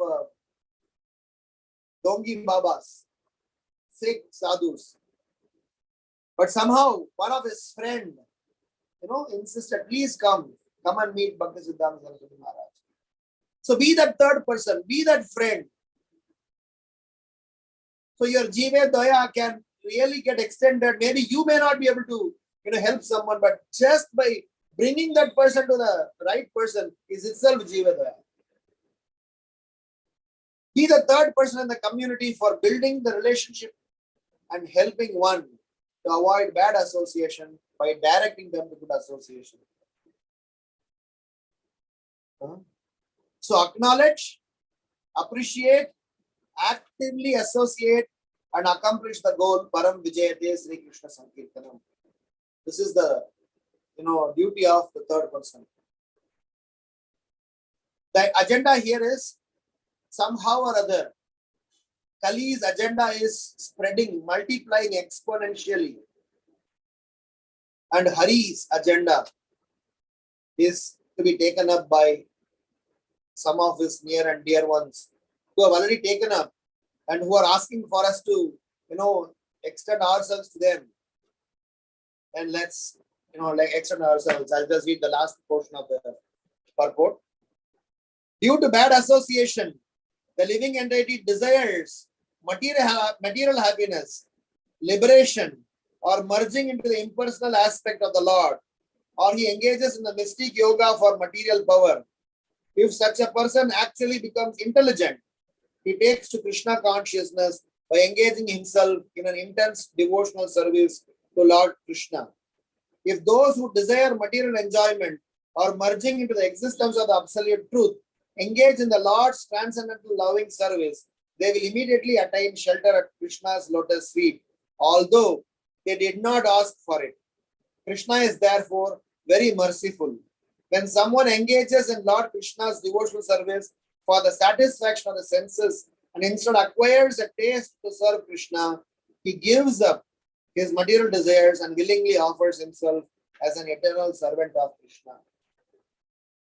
Dongi Babas, Sikh sadhus. But somehow one of his friend, insisted, please come and meet Bhakti Siddhanta Saraswati Maharaj. So be that third person, be that friend. So your Jive Daya can really get extended. Maybe you may not be able to help someone, but just by bringing that person to the right person is itself Jiva Daya. Be the third person in the community for building the relationship and helping one to avoid bad association by directing them to good association. So acknowledge, appreciate, actively associate, and accomplish the goal. Param Vijayate Sri Krishna Sankirtanam. This is the duty of the third person. The agenda here is somehow or other, Kali's agenda is spreading, multiplying exponentially.
and Hari's agenda is to be taken up by some of his near and dear ones who have already taken up and who are asking for us to, extend ourselves to them. And let's, extend ourselves. I'll just read the last portion of the purport. Due to bad association, the living entity desires material happiness, liberation, or merging into the impersonal aspect of the Lord, or he engages in the mystic yoga for material power. If such a person actually becomes intelligent, he takes to Krishna consciousness by engaging himself in an intense devotional service to Lord Krishna. If those who desire material enjoyment or merging into the existence of the absolute truth engage in the Lord's transcendental loving service, they will immediately attain shelter at Krishna's lotus feet, although they did not ask for it. Krishna is therefore very merciful. When someone engages in Lord Krishna's devotional service for the satisfaction of the senses and instead acquires a taste to serve Krishna, he gives up his material desires and willingly offers himself as an eternal servant of Krishna.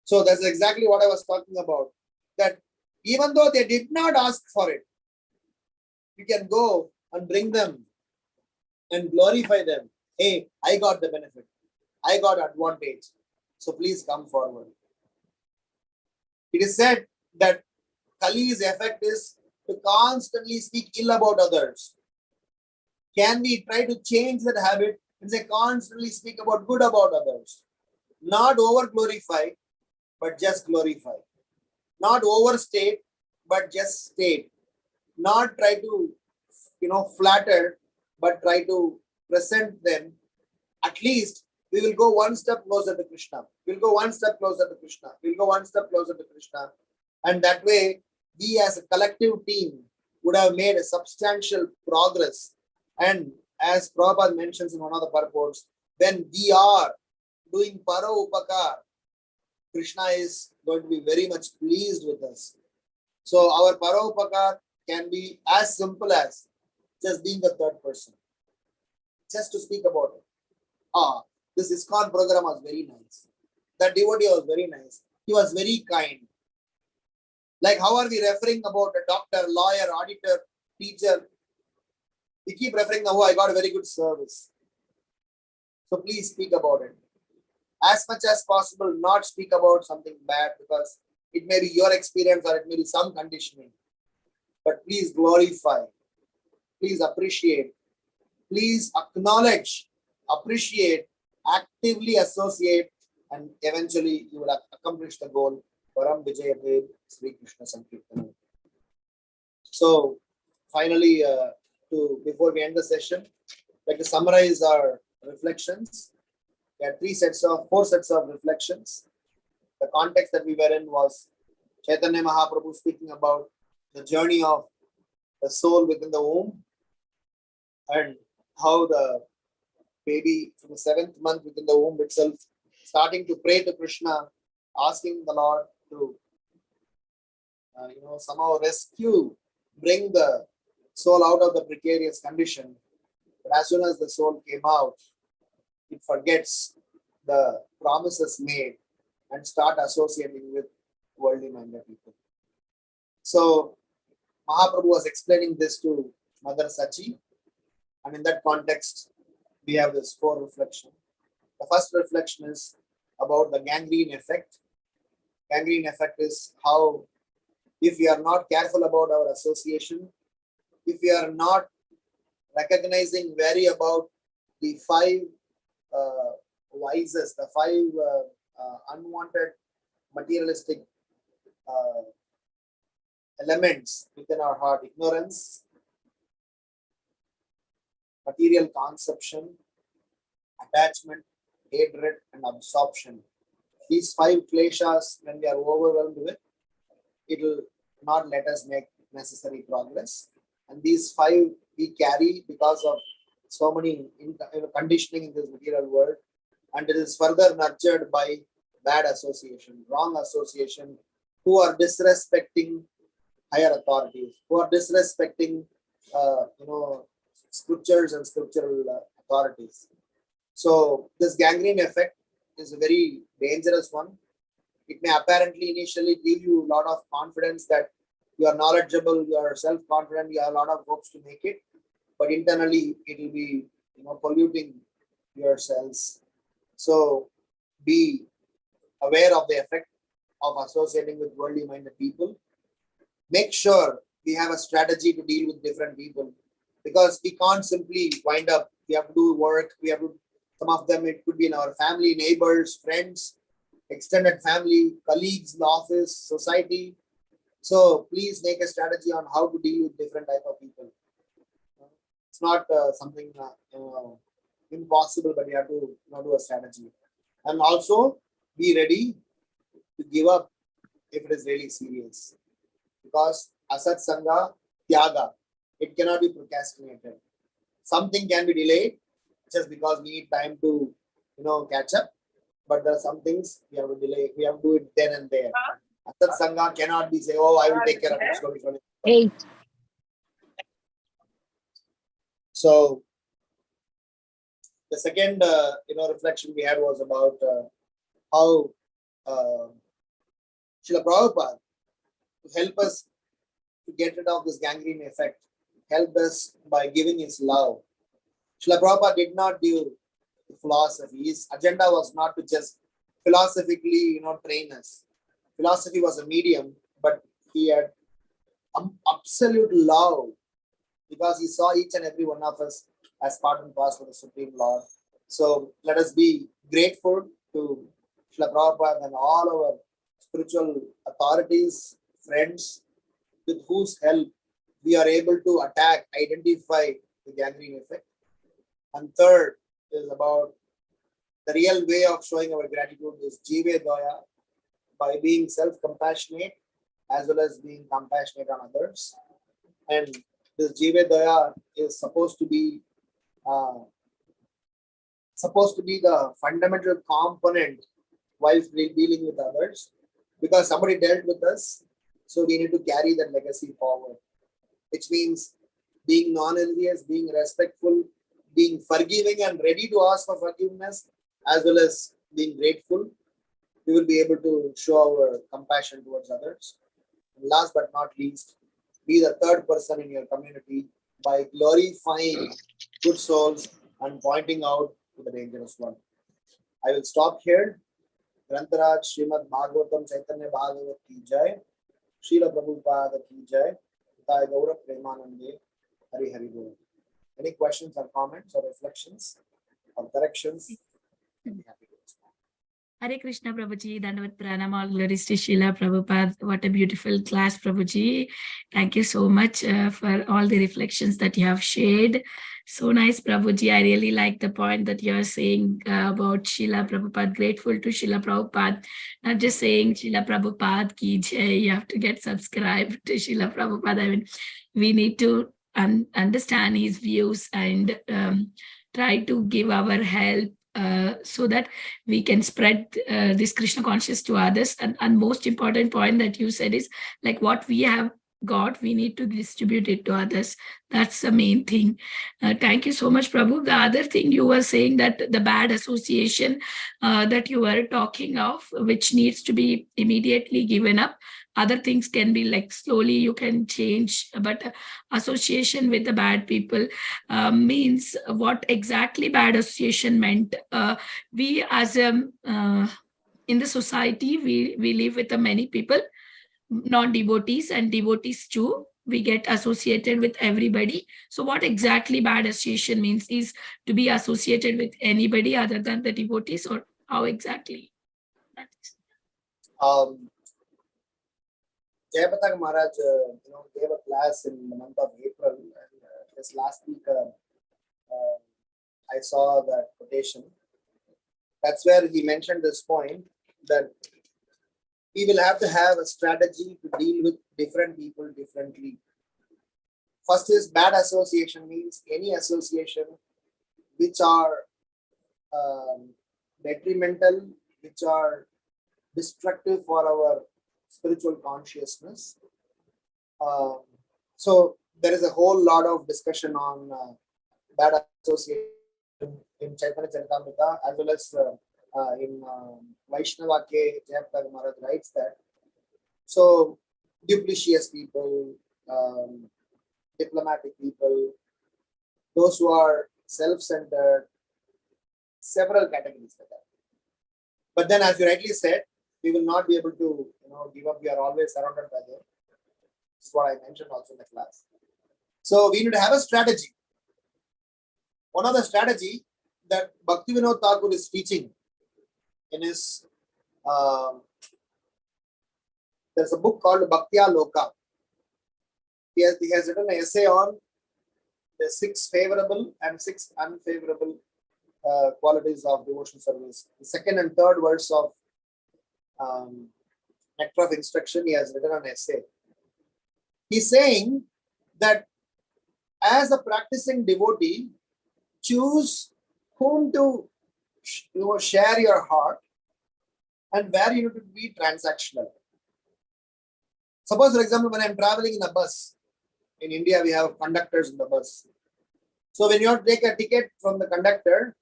So that's exactly what I was talking about. That even though they did not ask for it, you can go and bring them and glorify them. Hey, I got the benefit. I got advantage. So please come forward. It is said that Kali's effect is to constantly speak ill about others. Can we try to change that habit and say constantly speak about good about others? Not over glorify, but just glorify. Not overstate, but just state. Not try to, flatter, but try to present them. At least we will go one step closer to Krishna. We'll go one step closer to Krishna. We'll go one step closer to Krishna. And that way, we as a collective team would have made a substantial progress. And as Prabhupada mentions in one of the purports, when we are doing Paro Upakar, Krishna is going to be very much pleased with us. So our Paro Upakar can be as simple as just being the third person. Just to speak about it. This ISKCON program was very nice. That devotee was very nice. He was very kind. Like how are we referring about a doctor, lawyer, auditor, teacher? We keep referring, oh, I got a very good service. So please speak about it. As much as possible, not speak about something bad because it may be your experience or it may be some conditioning. But please glorify. Please appreciate. Please acknowledge, appreciate, actively associate, and eventually you will accomplish the goal. Param Vijayate Sri Krishna Sankirtana. So finally, before we end the session, I'd like to summarize our reflections. We had four sets of reflections. The context that we were in was Caitanya Mahaprabhu speaking about the journey of the soul within the womb and how the baby from the 7th month within the womb itself starting to pray to Krishna, asking the Lord to somehow bring the soul out of the precarious condition. But as soon as the soul came out, it forgets the promises made and start associating with worldly minded people. So Mahaprabhu was explaining this to Mother Sachi, and in that context, we have this 4 reflections. The first reflection is about the gangrene effect. Gangrene effect is how, if we are not careful about our association, if we are not recognizing very about the 5 vices, the 5 unwanted materialistic elements within our heart: ignorance, material conception, attachment, hatred, and absorption. These 5 kleshas, when we are overwhelmed with, it will not let us make necessary progress. And these 5 we carry because of so many conditioning in this material world, and it is further nurtured by bad association, wrong association, who are disrespecting higher authorities, who are disrespecting scriptures and scriptural authorities. So this gangrene effect is a very dangerous one. It may apparently initially give you a lot of confidence that you are knowledgeable, you are self-confident, you have a lot of hopes to make it, but internally it will be polluting your cells. So be aware of the effect of associating with worldly minded people. Make sure we have a strategy to deal with different people, because we can't simply wind up. We have to do work. We have to, some of them, it could be in our family, neighbors, friends, extended family, colleagues in the office, society. So please make a strategy on how to deal with different type of people. It's not something impossible, but you have to do a strategy. And also be ready to give up if it is really serious. Because asat sangha tyaga, it cannot be procrastinated. Something can be delayed just because we need time to catch up. But there are some things we have to delay. We have to do it then and there. Asat sangha cannot be say, oh, I will take care of it slowly.
8.
So the second reflection we had was about how Srila Prabhupada, to help us to get rid of this gangrene effect, helped us by giving his love. Srila Prabhupada did not give philosophy. His agenda was not to just philosophically train us. Philosophy was a medium, but he had absolute love, because he saw each and every one of us as part and parcel of the Supreme Lord. So let us be grateful to Srila Prabhupada and all our spiritual authorities, friends, with whose help we are able to identify the gangrene effect. And third is about the real way of showing our gratitude is Jive Daya, by being self-compassionate as well as being compassionate on others. And this Jive Daya is supposed to be the fundamental component while dealing with others, because somebody dealt with us, so we need to carry that legacy forward, which means being non-envious, being respectful, being forgiving and ready to ask for forgiveness, as well as being grateful. We will be able to show our compassion towards others. And last but not least, be the third person in your community by glorifying good souls and pointing out to the dangerous one. I will stop here. Grantaraj Srimad Bhagavatam Caitanya Bhagavat ki jai. Srila Prabhupada ki jai. Hitai Gaura Premanande. Hari Hari Bol. Any questions or comments or reflections or corrections? I'll be happy to respond.
Hare Krishna Prabhuji, Dandavat Pranam, all glories to Srila Prabhupada. What a beautiful class, Prabhuji. Thank you so much for all the reflections that you have shared. So nice, Prabhuji. I really like the point that you are saying about Srila Prabhupada. Grateful to Srila Prabhupada. Not just saying Srila Prabhupada ki jai. You have to get subscribed to Srila Prabhupada. I mean, we need to understand his views and try to give our help so that we can spread this Krishna consciousness to others. And most important point that you said is like what we have got, we need to distribute it to others. That's the main thing. Thank you so much, Prabhu. The other thing you were saying, that the bad association that you were talking of, which needs to be immediately given up. Other things can be like slowly you can change, but association with the bad people means what exactly bad association meant. We as in the society, we live with many people, non-devotees and devotees too. We get associated with everybody. So what exactly bad association means is to be associated with anybody other than the devotees, or how exactly that is?
Jayapataka Maharaj gave a class in the month of April, and this last week I saw that quotation. That's where he mentioned this point, that we will have to have a strategy to deal with different people differently. First is bad association means any association which are detrimental, which are destructive for our spiritual consciousness. So there is a whole lot of discussion on bad association in Chaitanya Charitamrita, as well as in Vaishnava K. Jayapataka Maharaj writes that. So, duplicitous people, diplomatic people, those who are self-centered, several categories like that. But then, as you rightly said, we will not be able to, give up. We are always surrounded by them. This is what I mentioned also in the class. So we need to have a strategy. One of the strategy that Bhaktivinoda Thakur is teaching in his, there's a book called Bhaktya Loka. He has written an essay on the 6 favorable and 6 unfavorable qualities of devotional service. The second and third verse of Nectar of Instruction, he has written an essay. He's saying that as a practicing devotee, choose whom to share your heart and where you need to be transactional. Suppose, for example, when I'm traveling in a bus, in India we have conductors in the bus. So when you have to take a ticket from the conductor,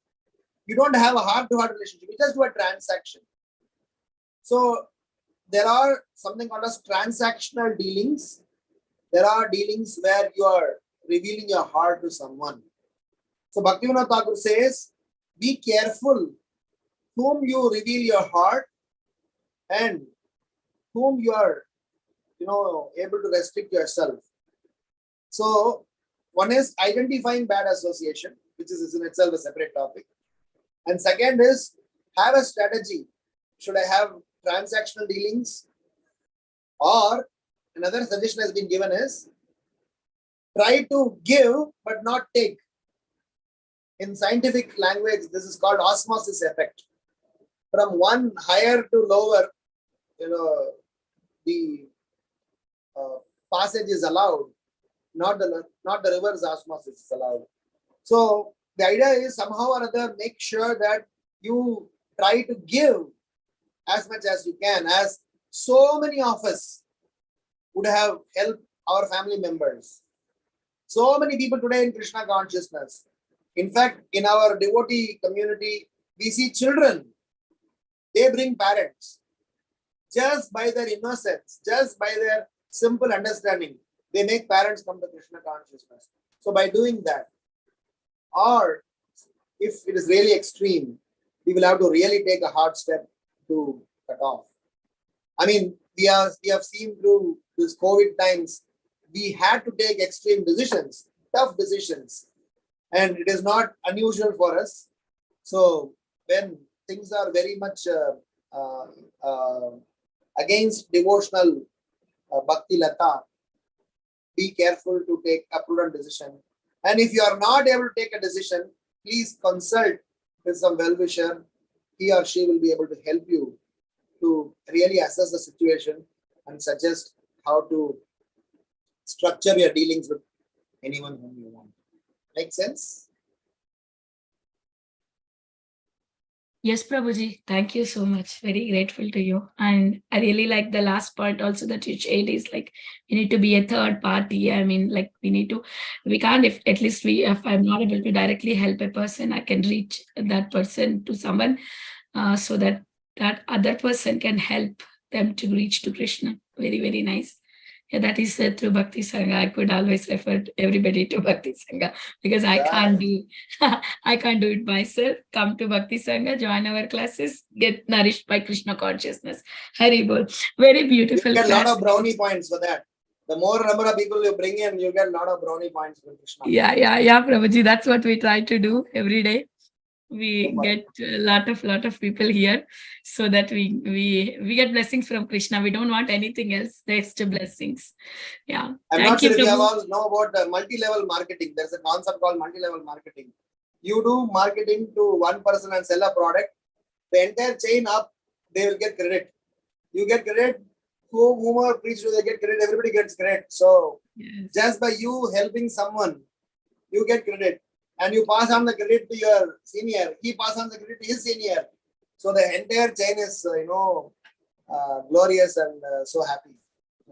you don't have a heart-to-heart relationship. You just do a transaction. So there are something called as transactional dealings. There are dealings where you are revealing your heart to someone. So Bhaktivinoda Thakur says, be careful whom you reveal your heart and whom you are, able to restrict yourself. So one is identifying bad association, which is in itself a separate topic. And second is have a strategy. Should I have transactional dealings? Or another suggestion has been given is try to give but not take. In scientific language, this is called osmosis effect. From one higher to lower, the passage is allowed, not the reverse osmosis is allowed. So the idea is somehow or other make sure that you try to give as much as you can, as so many of us would have helped our family members. So many people today in Krishna consciousness. In fact, in our devotee community, we see children. They bring parents. Just by their innocence, just by their simple understanding, they make parents come to Krishna consciousness. So by doing that, or if it is really extreme, we will have to really take a hard step to cut off. I mean, we have seen through this COVID times, we had to take extreme decisions, tough decisions, and it is not unusual for us. So when things are very much against devotional bhakti lata, be careful to take a prudent decision. And if you are not able to take a decision, please consult with some well-wisher. He or she will be able to help you to really assess the situation and suggest how to structure your dealings with anyone whom you want. Make sense?
Yes, Prabhuji, thank you so much. Very grateful to you. And I really like the last part also that you shared is like, we need to be a third party. I mean, like we can't, if I'm not able to directly help a person, I can reach that person to someone so that other person can help them to reach to Krishna. Very, very nice. Yeah, that is through Bhakti Sangha. I could always refer everybody to Bhakti Sangha because I can't do it myself. Come to Bhakti Sangha, join our classes, get nourished by Krishna consciousness. Hari Bol. Very beautiful.
You get a lot of brownie points for that. The more number of people you bring in, you get a lot of brownie points for Krishna.
Yeah, Prabhuji. That's what we try to do every day. We get a lot of people here so that we get blessings from Krishna. We don't want anything else. The extra blessings. Yeah.
I'm not sure if you all know about multi-level marketing. There's a concept called multi-level marketing. You do marketing to one person and sell a product. The entire chain up, they will get credit. You get credit. Whomever preach to, they get credit. Everybody gets credit. So just by you helping someone, you get credit. And you pass on the credit to your senior. He passes on the credit to his senior. So the entire chain is, glorious and so happy.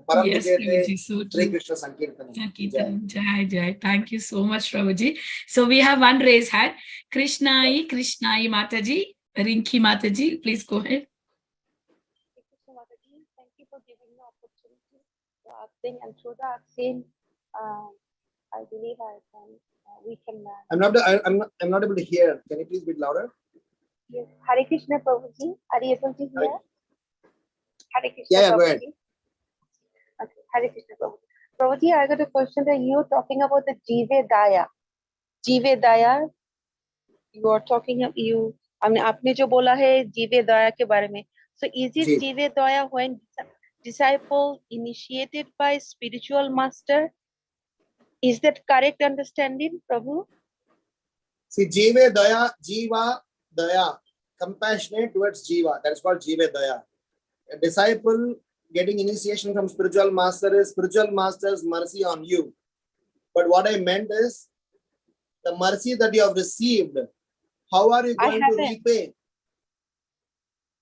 Param
Yes,
Vijayate
Prabhuji, so
Sri
true.
Krishna Sankirtanam.
Sankirtanam. Jai Jai. Thank you so much, Prabhuji. So we have one raise hand. Krishnai Mataji, Rinki Mataji, please go ahead.
Thank you for giving me opportunity to asking, and through the asking, I believe we can.
I'm not able to hear. Can you please be louder?
Yes. Hare Krishna, Prabhuji. Are you able to hear? Hare Krishna.
Yeah, go ahead.
Prabhuji. Okay. Hare Krishna, Prabhuji. Prabhuji, I got a question that you were talking about the Jive Daya. Jive Daya. You are talking of you. आपने जो बोला है जीवे दया के बारे में. So is it
Ji.
जीवे दया when disciple initiated by spiritual master? Is that correct understanding, Prabhu?
See, Jive Daya, Jiva Daya, compassionate towards Jiva. That's called Jive Daya. A disciple getting initiation from spiritual master is spiritual master's mercy on you. But what I meant is the mercy that you have received, how are you going to repay?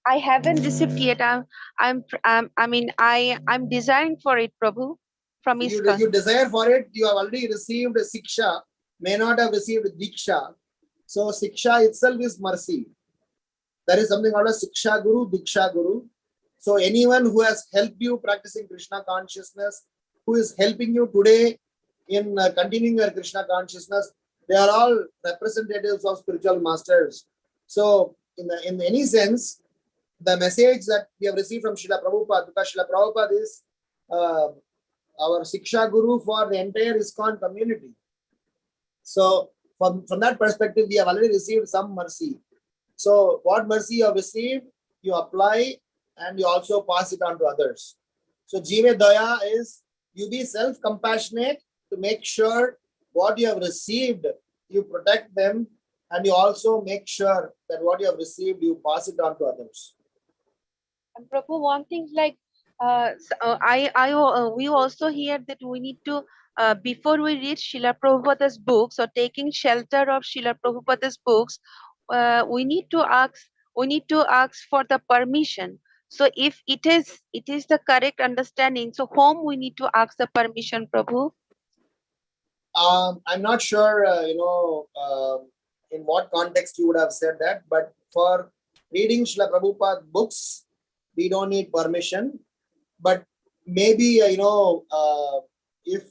I haven't received yet. I'm desiring for it, Prabhu, from ISKCON.
You desire for it, you have already received Siksha, may not have received Diksha. So Siksha itself is mercy. There is something called a Siksha Guru, Diksha Guru. So anyone who has helped you practicing Krishna consciousness, who is helping you today in continuing your Krishna consciousness, they are all representatives of spiritual masters. So in any sense, the message that we have received from Srila Prabhupada, because Srila Prabhupada is our Siksha Guru for the entire ISKCON community. So from that perspective, we have already received some mercy. So what mercy you have received, you apply and you also pass it on to others. So Jive Daya is you be self-compassionate to make sure what you have received, you protect them, and you also make sure that what you have received, you pass it on to others.
And Prabhu, one thing like we also hear that we need to before we read Srila Prabhupada's books or taking shelter of Srila Prabhupada's books, we need to ask for the permission. So if it is the correct understanding, so whom we need to ask the permission, Prabhu?
I'm not sure, in what context you would have said that, but for reading Srila Prabhupada books, we don't need permission. But maybe, if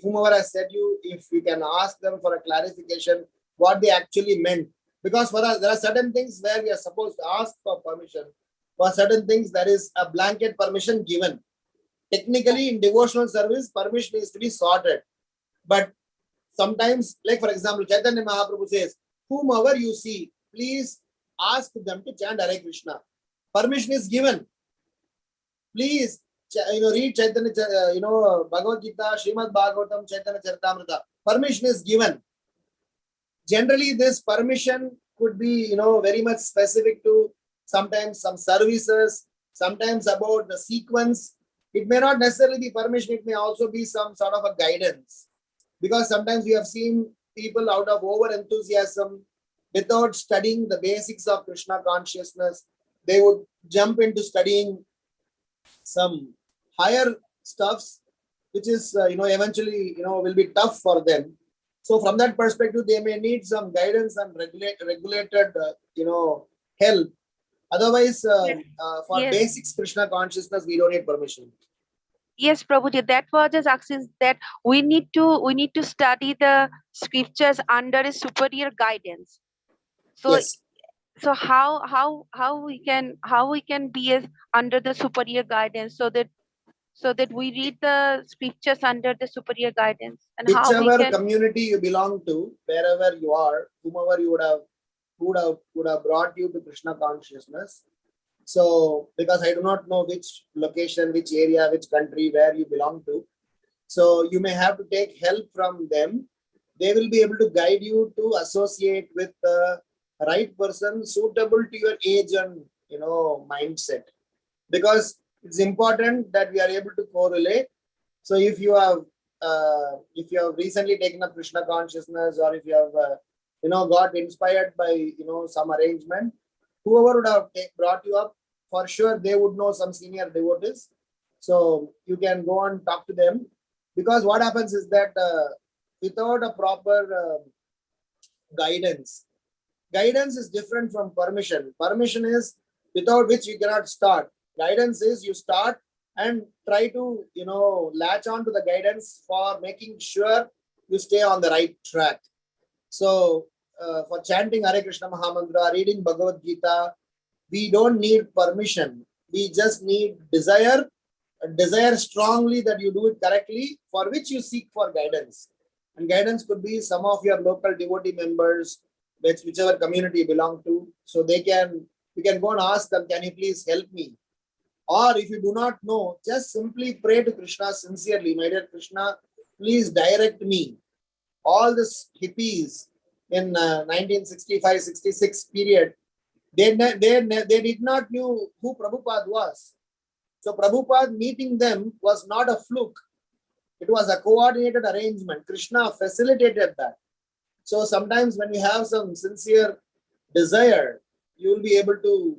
whomever has said you, if you can ask them for a clarification, what they actually meant. Because for us, there are certain things where we are supposed to ask for permission. For certain things, there is a blanket permission given. Technically, in devotional service, permission is to be sorted. But sometimes, like for example, Caitanya Mahaprabhu says, whomever you see, please ask them to chant Hare Krishna. Permission is given. Please, read Chaitanya, Bhagavata, Srimad Bhagavatam, Chaitanya Charitamrita. Permission is given. Generally, this permission could be, very much specific to sometimes some services, sometimes about the sequence. It may not necessarily be permission, it may also be some sort of a guidance. Because sometimes we have seen people out of over enthusiasm, without studying the basics of Krishna consciousness, they would jump into studying some higher stuffs, which is, eventually, will be tough for them. So from that perspective, they may need some guidance and regulated, help. Otherwise, for basics Krishna consciousness, we don't need permission.
Yes, Prabhuji, that was just asking that we need to study the scriptures under a superior guidance. So
yes.
So how we can be under the superior guidance so that we read the scriptures under the superior guidance, and how we
Whichever
can
community you belong to, wherever you are, whomever you would have brought you to Krishna consciousness. So because I do not know which location, which area, which country, where you belong to, so you may have to take help from them. They will be able to guide you to associate with the right person suitable to your age and mindset. Because it's important that we are able to correlate. So if you have recently taken up Krishna consciousness, or if you have got inspired by some arrangement, whoever would have brought you up, for sure they would know some senior devotees So you can go and talk to them, because what happens is that without a proper guidance is different from permission. Permission is without which you cannot start. Guidance is you start and try to, latch on to the guidance for making sure you stay on the right track. So for chanting Hare Krishna Mahamantra, reading Bhagavad Gita, we don't need permission. We just need desire strongly that you do it correctly, for which you seek for guidance. And guidance could be some of your local devotee members, whichever community you belong to. So you can go and ask them, can you please help me? Or if you do not know, just simply pray to Krishna sincerely. My dear Krishna, please direct me. All these hippies in 1965-66 period, they did not know who Prabhupada was. So Prabhupada meeting them was not a fluke. It was a coordinated arrangement. Krishna facilitated that. So sometimes when you have some sincere desire, you will be able to,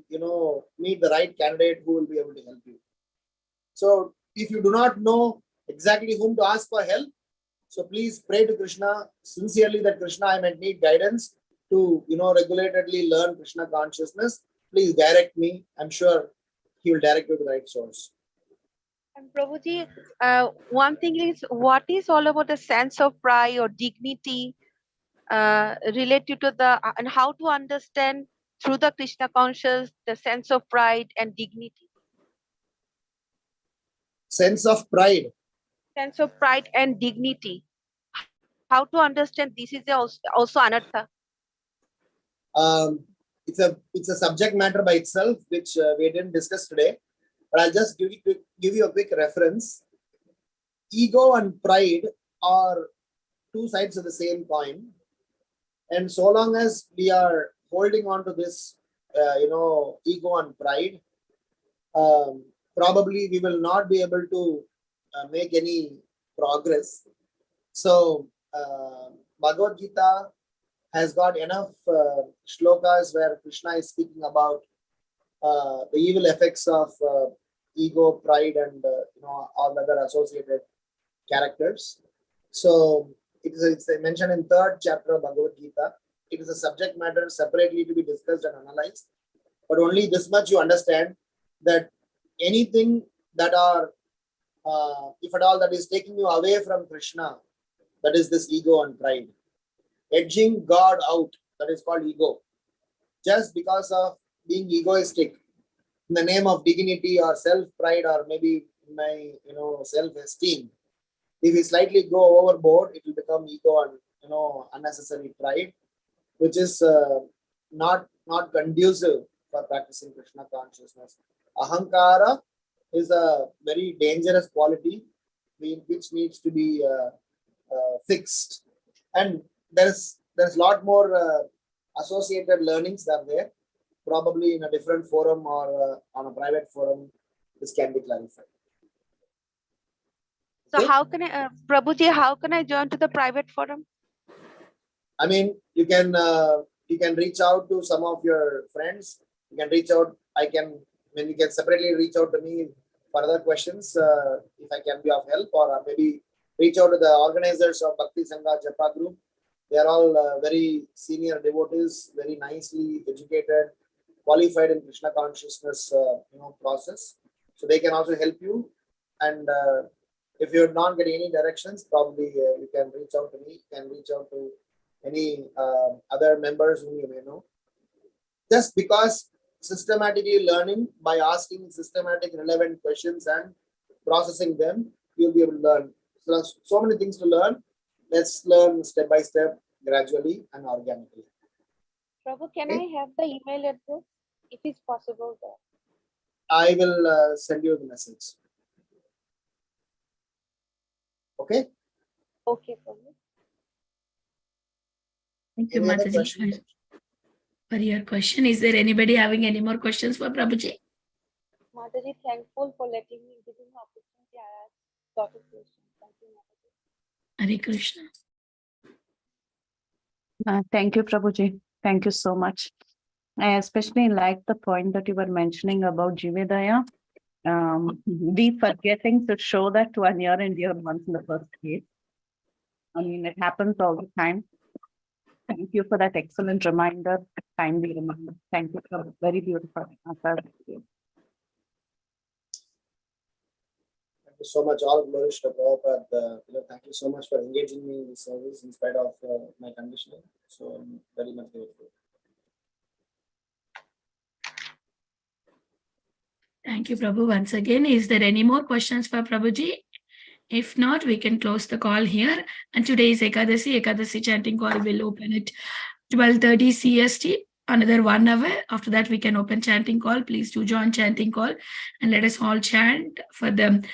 meet the right candidate who will be able to help you. So if you do not know exactly whom to ask for help, so please pray to Krishna sincerely that Krishna, I might need guidance to, regulatedly learn Krishna consciousness. Please direct me. I'm sure he will direct you to the right source.
And Prabhuji, one thing is, what is all about the sense of pride or dignity related to and how to understand through the Krishna conscious the sense of pride and dignity?
Sense of pride.
Sense of pride and dignity. How to understand this is also anartha.
It's a subject matter by itself, which we didn't discuss today, but I'll just give you a quick reference. Ego and pride are two sides of the same coin, and so long as we are holding on to this, ego and pride, probably we will not be able to make any progress. So Bhagavad Gita has got enough shlokas where Krishna is speaking about the evil effects of ego, pride, and all other associated characters. So it's mentioned in 3rd chapter of Bhagavad Gita. It is a subject matter separately to be discussed and analyzed. But only this much you understand, that anything that are, if at all, that is taking you away from Krishna, that is this ego and pride. Edging God out, that is called ego. Just because of being egoistic in the name of dignity or self-pride, or maybe my self-esteem, if we slightly go overboard, it will become ego and unnecessary pride, which is not conducive for practicing Krishna consciousness. Ahankara is a very dangerous quality which needs to be fixed, and there's a lot more associated learnings that are there. Probably in a different forum or on a private forum, this can be clarified.
So
Okay?
how can I, Prabhuji, how can I join to the private forum?
I mean, you can reach out to some of your friends. You can reach out. You can separately reach out to me for other questions if I can be of help, or maybe reach out to the organizers of Bhakti Sangha Japa group. They are all very senior devotees, very nicely educated, qualified in Krishna consciousness process. So they can also help you. And if you're not getting any directions, probably you can reach out to me. You can reach out to any other members whom you may know. Just because systematically learning by asking systematic relevant questions and processing them, you'll be able to learn. So there's so many things to learn. Let's learn step by step, gradually and organically.
Prabhu, can
Okay.
I have the email address if it's possible there?
I will send you the message. Okay.
Okay, Prabhu.
Thank you,
Any other
Mataji,
questions?
for your question. Is there anybody having any more questions for Prabhuji?
Mataji, thankful for letting me give me opportunity. I asked lot of questions. Thank you, Mataji.
Hare Krishna.
Thank you, Prabhuji. Thank you so much. I especially like the point that you were mentioning about Jivedaya. we forgetting to show that to our near and dear ones in the first place. I mean, it happens all the time. Thank you for that excellent reminder, timely reminder. Thank you for very beautiful.
Thank you so much, all glories to Prabhupada. Thank you so much for engaging me in this service in spite of my condition. So I'm very much grateful.
Thank you, Prabhu. Once again, is there any more questions for Prabhuji? If not, we can close the call here. And today is Ekadasi. Ekadasi chanting call will open at 12:30 CST. Another 1 hour. After that, we can open chanting call. Please do join chanting call and let us all chant for the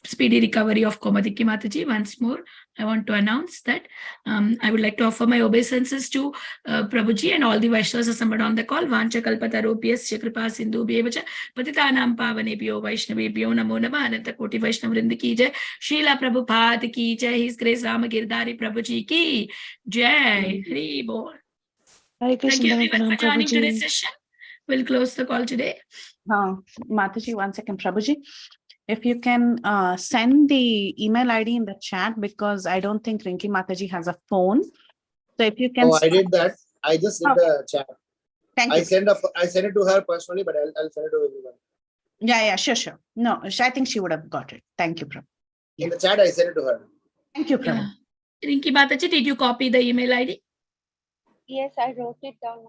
speedy recovery of Komadiki Mataji. Once more, I want to announce that I would like to offer my obeisances to Prabhuji and all the Vaishnavas assembled on the call. Vancha kalpataropiyasya kripa sindhu bhevacha patitanam pavanebhyo vaishnavebhyo namo namah ananta koti vaishnavrind ki jai. Srila Prabhupada ki jai. His Grace Ramgiridhari Prabhuji ki jai. Hari bol.
Hare
Thank
Krishna,
you everyone for joining today's
Prabhuji.
session. We'll close the call today.
Mataji, 1 second, Prabhuji. If you can send the email ID in the chat, because I don't think Rinki Mataji has a phone. So if you can.
Oh, I did that. I just did the chat.
Thank
I
you.
send it to her personally, but I'll send it to everyone.
Yeah, sure. No, I think she would have got it. Thank you, Prabhu.
In the chat, I sent it to her.
Thank you, Prabhu.
Yeah. Rinki Mataji, did you copy the email ID?
Yes, I wrote it down.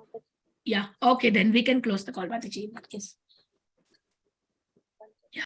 Yeah. Okay, then we can close the call, Mataji, in that case.